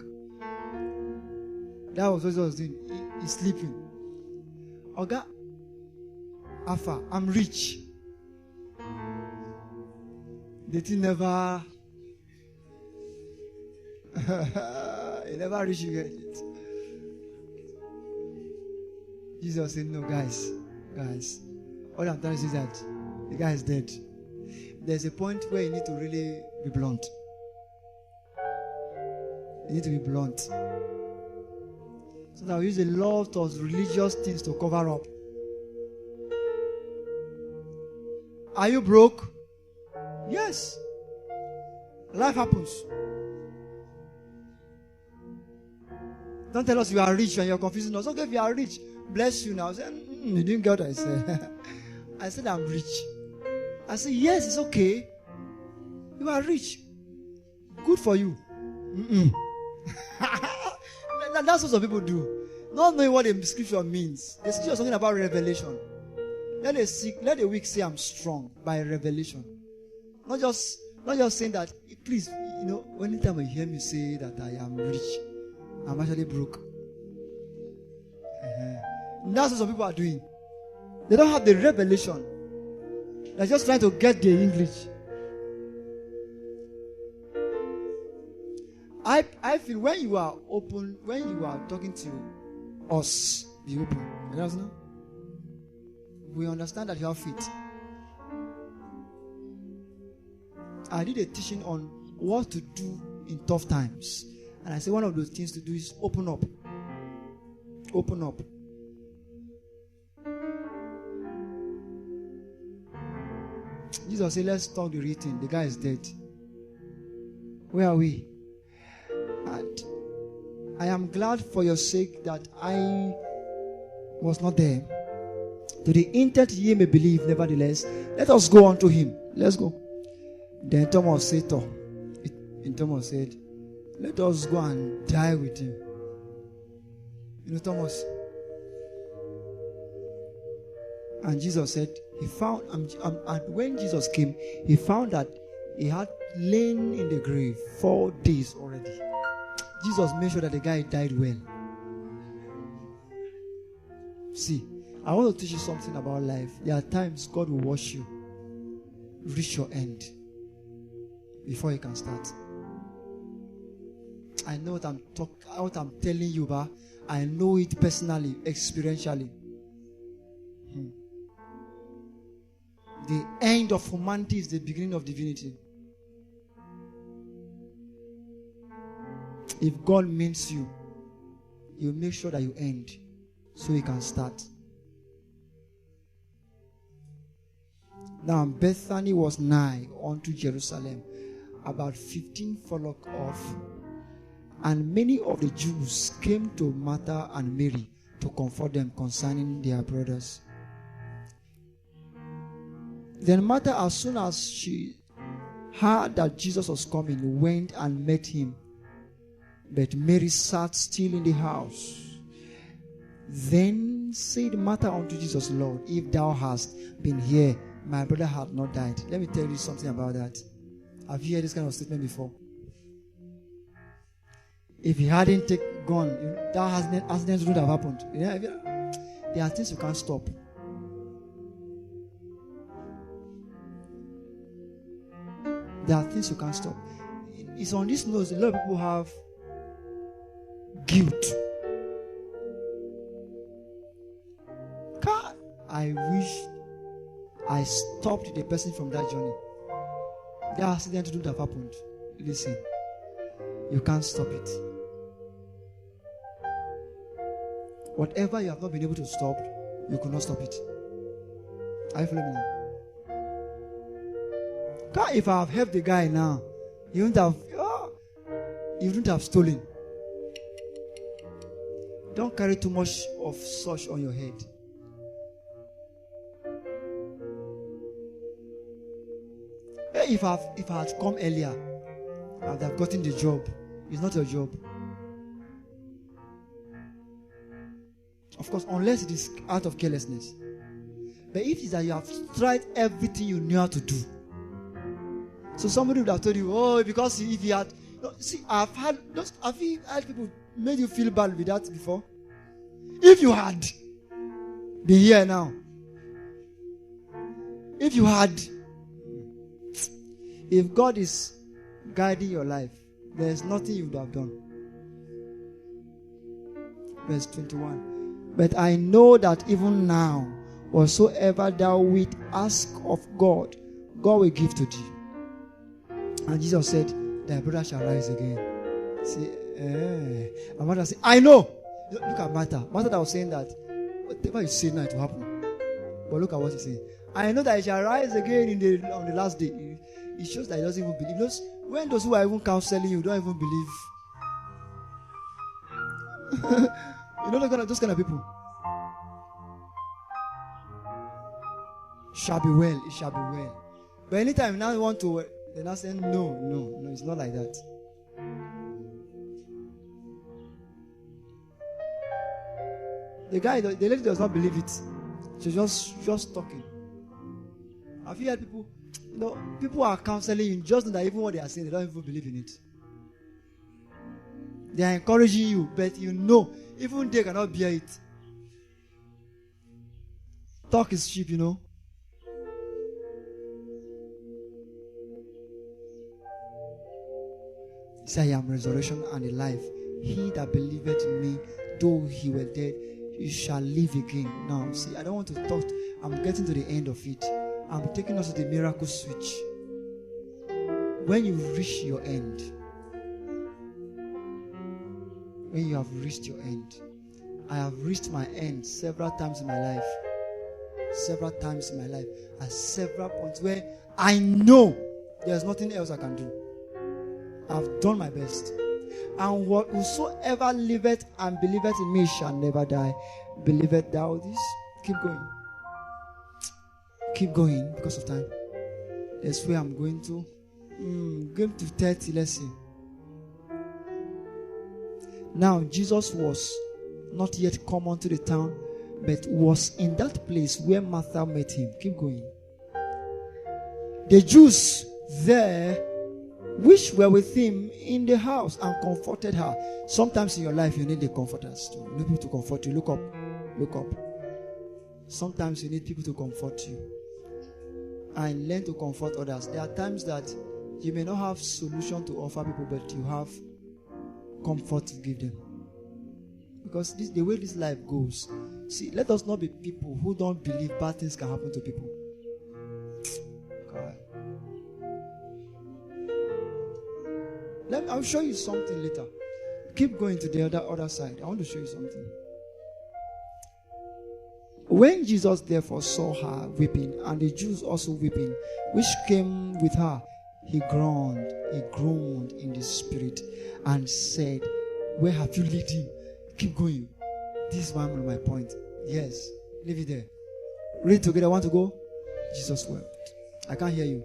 That was what he was doing. He's sleeping. Oga, Alpha, I'm rich. The thing never he never reached it. Jesus said, no, guys. All I'm trying to say is that the guy is dead. There's a point where you need to really be blunt. You need to be blunt. So that we use a lot of religious things to cover up. Are you broke? Yes. Life happens. Don't tell us you are rich and you're confusing us. Okay, if you are rich, bless you now. I said, you didn't get what I said. I said, I'm rich. I said, yes, it's okay. You are rich. Good for you. That's what some people do. Not knowing what the scripture means. The scripture is talking about revelation. Let the weak say I'm strong by revelation. Not just saying that, please, anytime you hear me say that I am rich, I'm actually broke. That's what some people are doing. They don't have the revelation. They're just trying to get the English. I feel when you are open, when you are talking to us, be open. You understand? We understand that you have faith. I did a teaching on what to do in tough times. And I said one of those things to do is open up. Open up. Jesus said, let's talk the real thing. The guy is dead. Where are we? And I am glad for your sake that I was not there. To the intent ye may believe, nevertheless, let us go unto him. Let's go. Then Thomas said, Thomas said, let us go and die with him. Thomas. And Jesus said, he found, and when Jesus came, he found that he had lain in the grave 4 days already. Jesus made sure that the guy died well. See, I want to teach you something about life. There are times God will watch you reach your end before you can start. I know what I'm telling you, but I know it personally, experientially. The end of humanity is the beginning of divinity. If God means you, He will make sure that you end so He can start. Now Bethany was nigh unto Jerusalem, about 15 furlongs off, and many of the Jews came to Martha and Mary to comfort them concerning their brothers. Then Martha, as soon as she heard that Jesus was coming, went and met him. But Mary sat still in the house. Then said Martha unto Jesus, Lord, if thou hadst been here, my brother had not died. Let me tell you something about that. Have you heard this kind of statement before? If he hadn't gone, that accident would have happened. There are things you can't stop. There are things you can't stop. It's on this note, a lot of people have guilt. God, I wish I stopped the person from that journey. The accident wouldn't have happened. Listen, you can't stop it. Whatever you have not been able to stop, you cannot stop it. Are you following me now? God, if I have helped the guy now, you wouldn't have stolen. Don't carry too much of such on your head. If I had come earlier, I would have gotten the job. It's not your job. Of course, unless it is out of carelessness. But if it is that you have tried everything you knew how to do. So somebody would have told you, oh, because if you had... No, see, have you had people made you feel bad with that before? If you had been here now, if God is guiding your life, there is nothing you would have done. Verse 21. But I know that even now, whatsoever thou wilt ask of God, God will give to thee. And Jesus said, thy brother shall rise again. See, and Martha said, I know. Look at Martha. Martha that was saying that whatever you say now it will happen. But look at what he's saying. I know that he shall rise again on the last day. It shows that he doesn't even believe. When those who are even counseling you don't even believe. Those kind of people. Shall be well. It shall be well. But anytime now you want to, they're not saying no, it's not like that. The lady does not believe it. She's just talking. Have you heard people? People are counseling you, just know that even what they are saying, they don't even believe in it. They are encouraging you, but even they cannot bear it. Talk is cheap, He said, I am resurrection and the life. He that believeth in me, though he were dead, he shall live again. Now, see, I don't want to talk. I'm getting to the end of it. I'm taking us to the miracle switch. When you reach your end, when you have reached your end, I have reached my end several times in my life. At several points where I know there's nothing else I can do. I've done my best. And whosoever liveth and believeth in me shall never die. Believeth thou this? Keep going. Keep going because of time. That's where I'm going to. Going to 30, let's see. Now, Jesus was not yet come unto the town, but was in that place where Martha met him. Keep going. The Jews there, which were with him in the house, and comforted her. Sometimes in your life, you need the comforters. You need people to comfort you. Look up. Sometimes you need people to comfort you. And learn to comfort others. There are times that you may not have solution to offer people, but you have comfort to give them. Because the way this life goes, see, let us not be people who don't believe bad things can happen to people. I'll show you something later. Keep going to the other side. I want to show you something. When Jesus therefore saw her weeping, and the Jews also weeping, which came with her, he groaned in the spirit, and said, where have you laid him? Keep going. This is one of my point. Yes, leave it there. Read together. Want to go? Jesus wept. I can't hear you.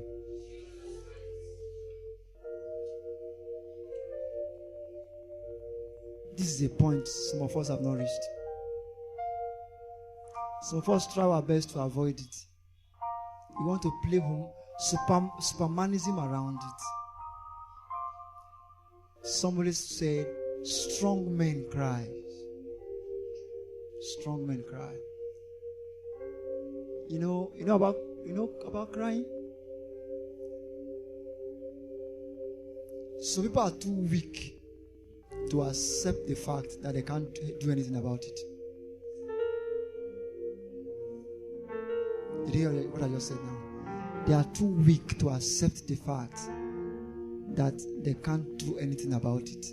This is a point some of us have not reached. Some of us try our best to avoid it. We want to play supermanism around it. Somebody said, strong men cry. Strong men cry. You know about crying? Some people are too weak to accept the fact that they can't do anything about it. Did you hear what I just said now? They are too weak to accept the fact that they can't do anything about it.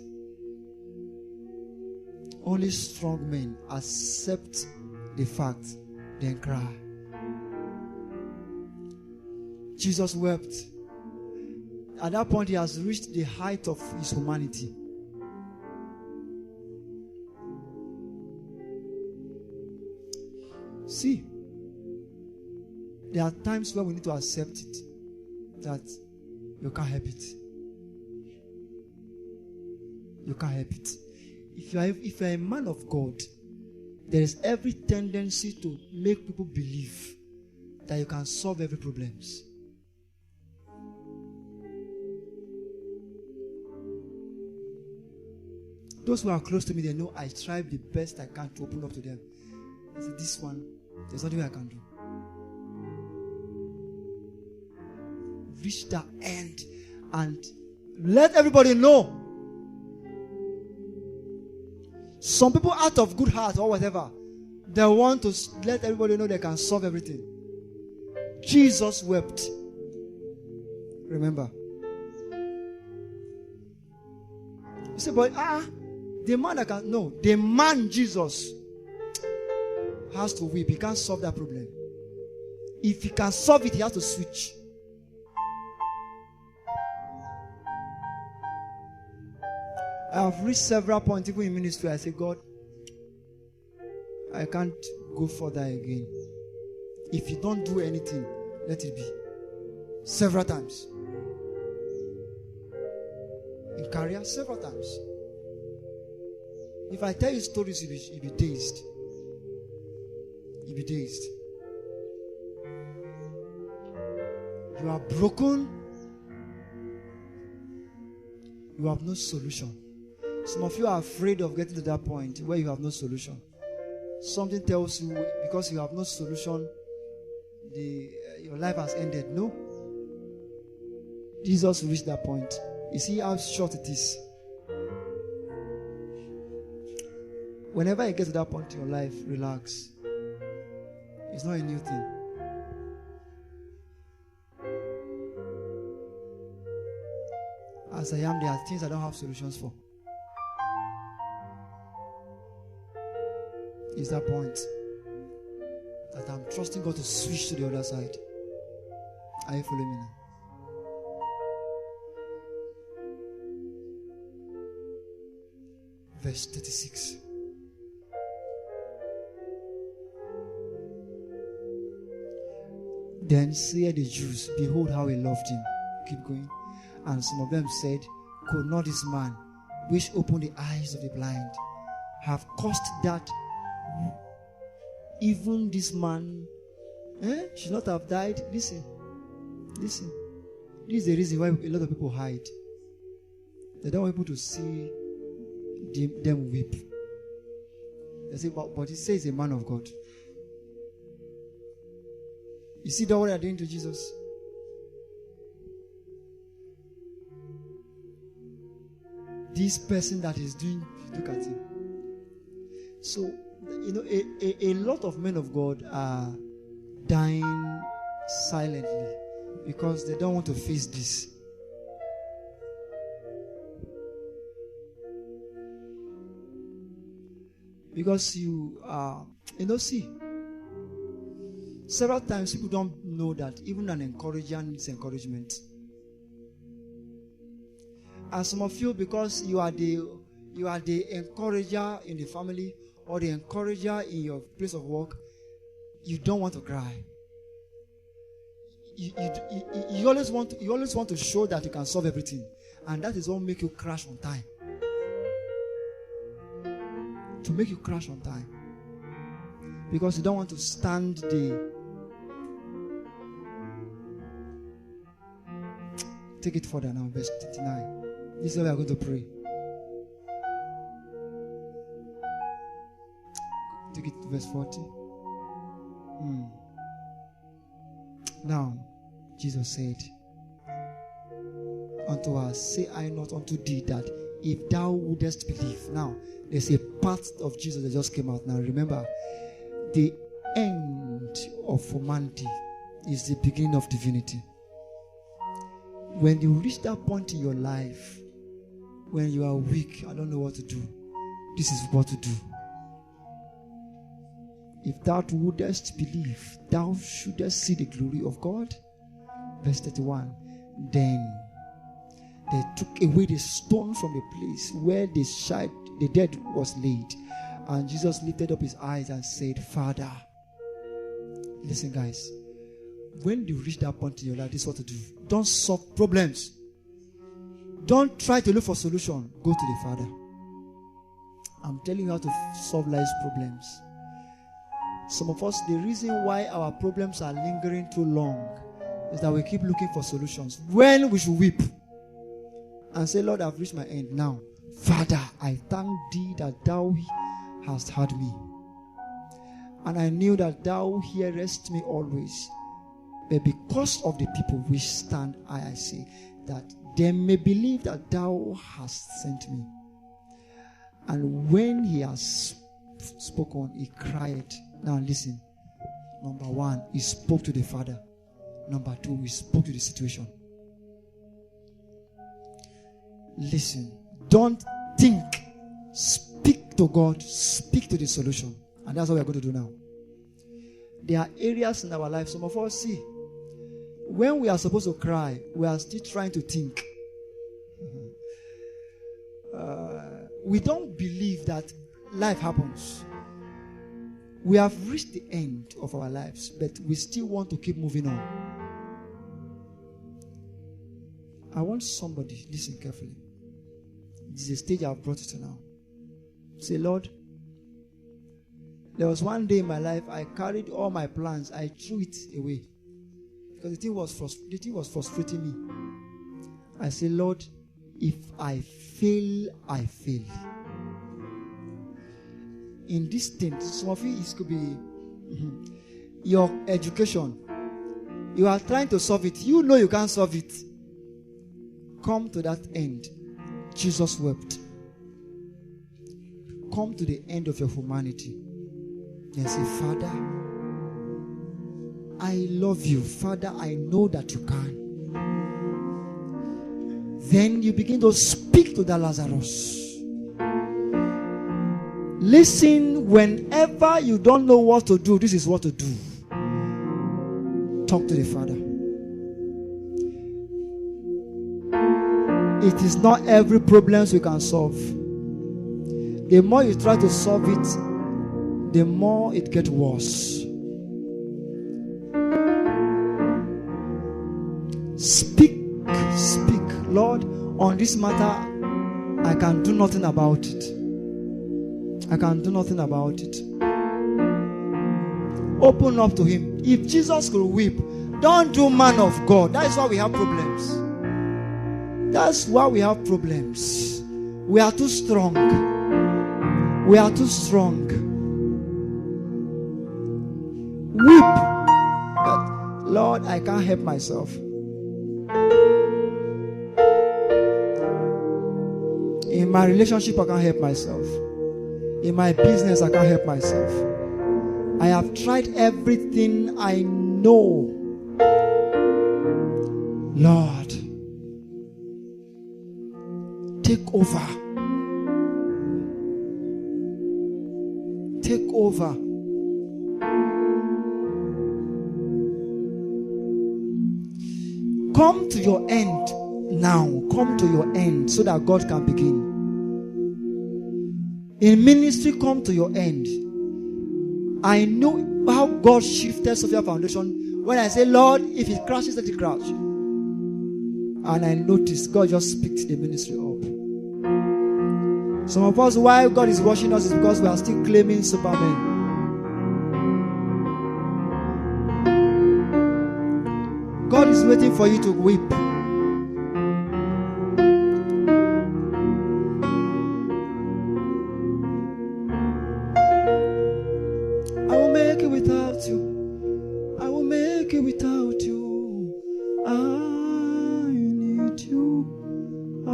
Only strong men accept the fact, then cry. Jesus wept. At that point, he has reached the height of his humanity. See, there are times where we need to accept it, that you can't help it. You can't help it. If you are a man of God, there is every tendency to make people believe that you can solve every problem. Those who are close to me, they know I try the best I can to open up to them. I say, this one, there's nothing I can do. Reach that end and let everybody know. Some people out of good heart or whatever, they want to let everybody know they can solve everything. Jesus wept. Remember. You say, but the man that can, no, the man Jesus has to weep. He can't solve that problem. If he can solve it, he has to switch. I have reached several points, even in ministry. I say, God, I can't go further again. If you don't do anything, let it be. Several times. In career, several times. If I tell you stories, you'll be dazed. You'll be dazed. You are broken. You have no solution. Some of you are afraid of getting to that point where you have no solution. Something tells you because you have no solution, your life has ended. No. Jesus reached that point. You see how short it is. Whenever you get to that point in your life, relax. It's not a new thing. As I am, there are things I don't have solutions for. It's that point that I'm trusting God to switch to the other side. Are you following me now? Verse 36. Then said the Jews, behold how he loved him. Keep going. And some of them said, could not this man, which opened the eyes of the blind, have caused that even this man should not have died? Listen. This is the reason why a lot of people hide. They don't want people to see them weep. They say, but he says he's a man of God. You see that what they are doing to Jesus? This person that is doing, look at him. So, a lot of men of God are dying silently because they don't want to face this. Because you are, see, several times people don't know that even an encourager needs encouragement. And some of you, because you are the encourager in the family or the encourager in your place of work, you don't want to cry. You always want to show that you can solve everything, and that is what make you crash on time. To make you crash on time, because you don't want to stand the. Take it further now, verse 39. This is where we are going to pray. Take it to verse 40. Now, Jesus said unto us, say I not unto thee that if thou wouldest believe. Now, there's a part of Jesus that just came out. Now, remember, the end of humanity is the beginning of divinity. When you reach that point in your life, when you are weak, I don't know what to do, this is what to do. If thou wouldest believe, thou shouldest see the glory of God. Verse 31. Then they took away the stone from the place where the dead was laid. And Jesus lifted up his eyes and said, Father. Listen, guys. When you reach that point in your life, this is what to do. Don't solve problems. Don't try to look for solution. Go to the Father. I'm telling you how to solve life's problems. Some of us, the reason why our problems are lingering too long is that we keep looking for solutions. When we should weep and say, Lord, I've reached my end now. Father, I thank thee that thou hast heard me. And I knew that thou hearest me always. But because of the people which stand, I say, that they may believe that thou hast sent me. And when he has spoken, he cried. Now listen. Number one, he spoke to the Father. Number two, he spoke to the situation. Listen. Don't think. Speak to God. Speak to the solution. And that's what we are going to do now. There are areas in our life, some of us see, when we are supposed to cry, we are still trying to think. We don't believe that life happens. We have reached the end of our lives, but we still want to keep moving on. I want somebody, listen carefully. This is the stage I've brought you to now. Say, Lord, there was one day in my life I carried all my plans, I threw it away. Because the thing was frustrating me. I say, Lord, if I fail, I fail. In this thing, some of you, it could be your education. You are trying to solve it. You know you can't solve it. Come to that end. Jesus wept. Come to the end of your humanity. And say, Father, I love you. Father, I know that you can. Then you begin to speak to that Lazarus. Listen, whenever you don't know what to do, this is what to do. Talk to the Father. It is not every problem we can solve. The more you try to solve it, the more it gets worse. Speak. Lord, on this matter, I can do nothing about it. I can do nothing about it. Open up to him. If Jesus could weep, don't do man of God. That is why we have problems. That's why we have problems. We are too strong. We are too strong. Weep. But Lord, I can't help myself. In my relationship, I can't help myself. In my business, I can't help myself. I have tried everything I know. Lord, take over. over. Come to your end now. Come to your end so that God can begin. In ministry, come to your end. I know how God shifted Sophia Foundation when I say, Lord, if it crashes, let it crash. And I noticed God just picked the ministry up. Some of us, why God is watching us is because we are still claiming Superman. God is waiting for you to weep. I will make it without you. I will make it without you. I need you. I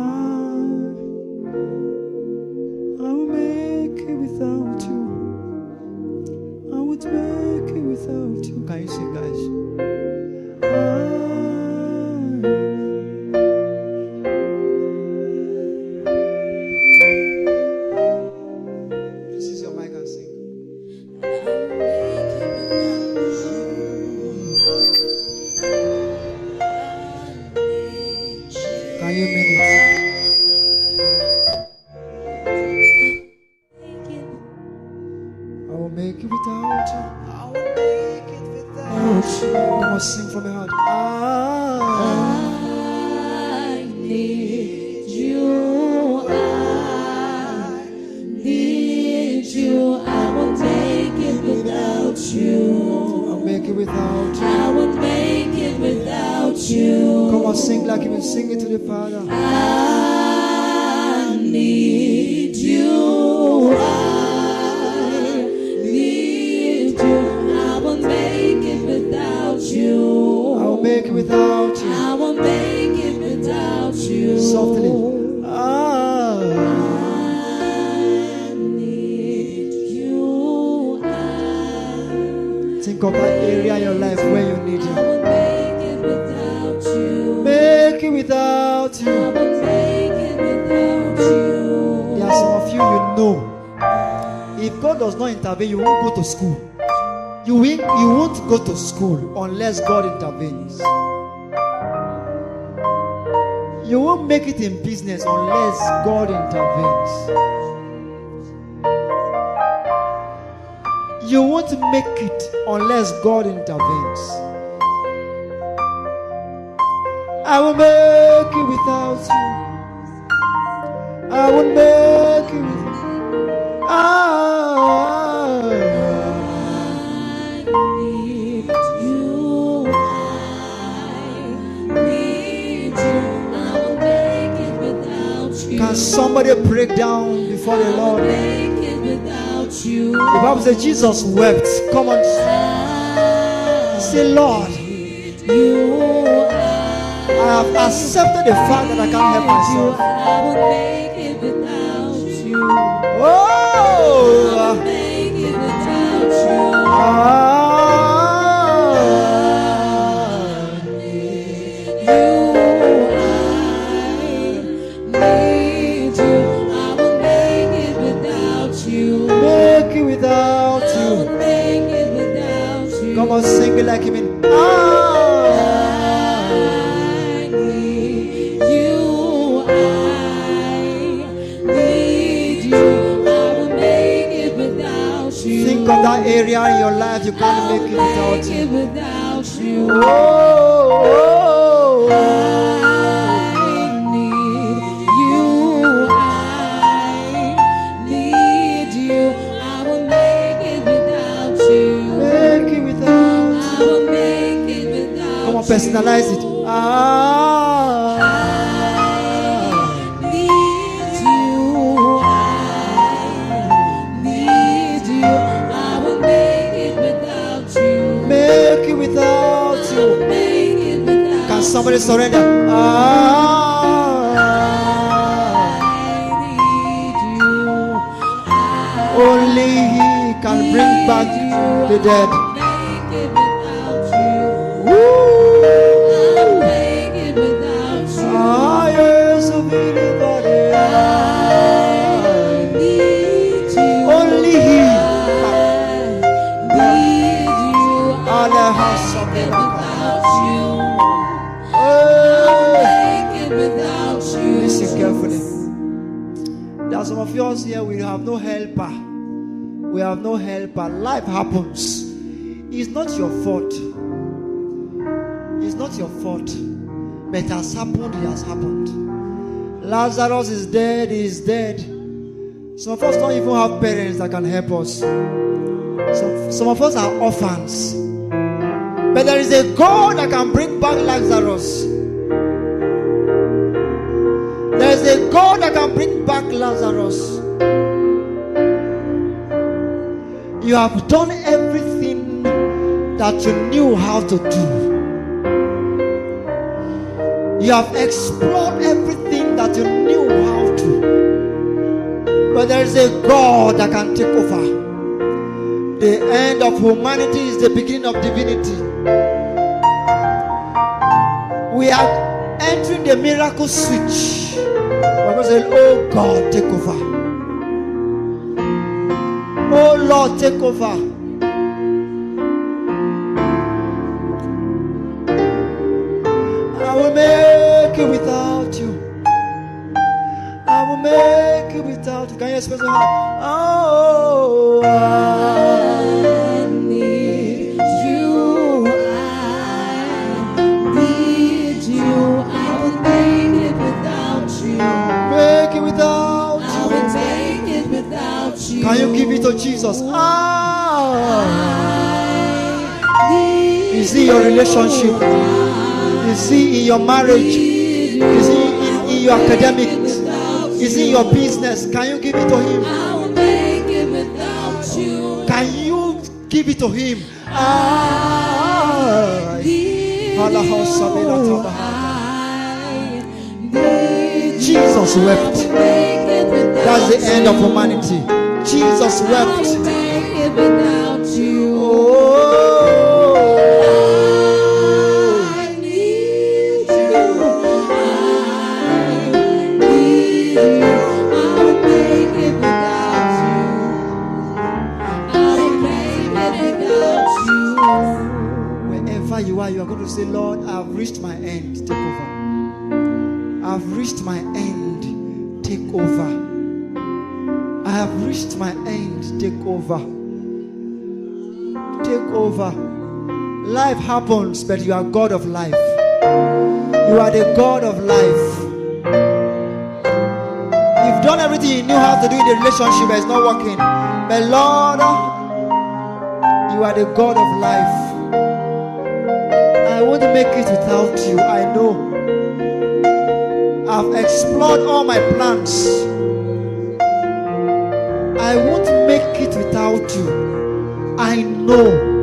will make it without you. I would make it without you. Can you sing, guys? This is your mic and sing. Can you mean it? I will make it without you. I will make it without you. Come on, sing from your heart. I need you. I need you. I will make it without you. I'll make it without you. I will make it without you. Come on, sing like you will sing it to the Father. I need you. I need you. I will make it without you. I will make it without you. I will make it without you. Softly. I need you. Think of that area in your life where you need him. I will make it without you. Make it without you. I will make it without you. There are some of you, you know, if God does not intervene, you won't go to school. You won't go to school unless God intervenes. You won't make it in business unless God intervenes. You won't make it unless God intervenes. I will make it without you. I will make it without you. Can somebody break down before the Lord? The Bible says Jesus wept. Come on. Say, Lord, I have accepted the fact that I can't help myself. I will make it without you. Oh, I will make it without you. Come on, sing it like him in. I need you. I need you. I will make it without you. Think of that area in your life you can't make it without you. Oh, I need you. I need you. I will make it without you. Make it without. I will make it without. Come on, personalize it. I need you. I need you. I will make it without you. Make it without you. Make it without. Can somebody surrender? I need you. Only He can bring back the dead. Make it without you. I'll make it without you. Yes, I need you. Only He. carefully. There are some of us here, we have no helper. We have no helper. Life happens. It's not your fault. It's not your fault. But it has happened, it has happened. Lazarus is dead, he is dead. Some of us don't even have parents that can help us. Some of us are orphans. But there is a God that can bring back Lazarus. There is a God that can bring back Lazarus. You have done everything that you knew how to do. You have explored everything that you knew how to. But there is a God that can take over. The end of humanity is the beginning of divinity. We are entering the miracle switch. We're going to say, oh God, take over. Oh Lord, take over. I will make it without you. I will make it without you. Can you express your heart? Oh, I need you. I need you. I will make it without you. Make it without you. I will make it without you. Can you give it to Jesus? Is it your relationship? Is it in your marriage? Is it in your academics? Is it your business? Can you give it to Him? I will make it without you. Can you give it to Him? Jesus wept. That's the end of humanity. Jesus wept. You are going to say, Lord, I've reached my end, take over. I've reached my end, take over. I have reached my end, take over. Take over. Life happens, but you are God of life. You are the God of life. You've done everything you knew how to do in the relationship, but it's not working. But Lord, you are the God of life. I won't make it without you. I know. I've explored all my plans. I won't make it without you. I know.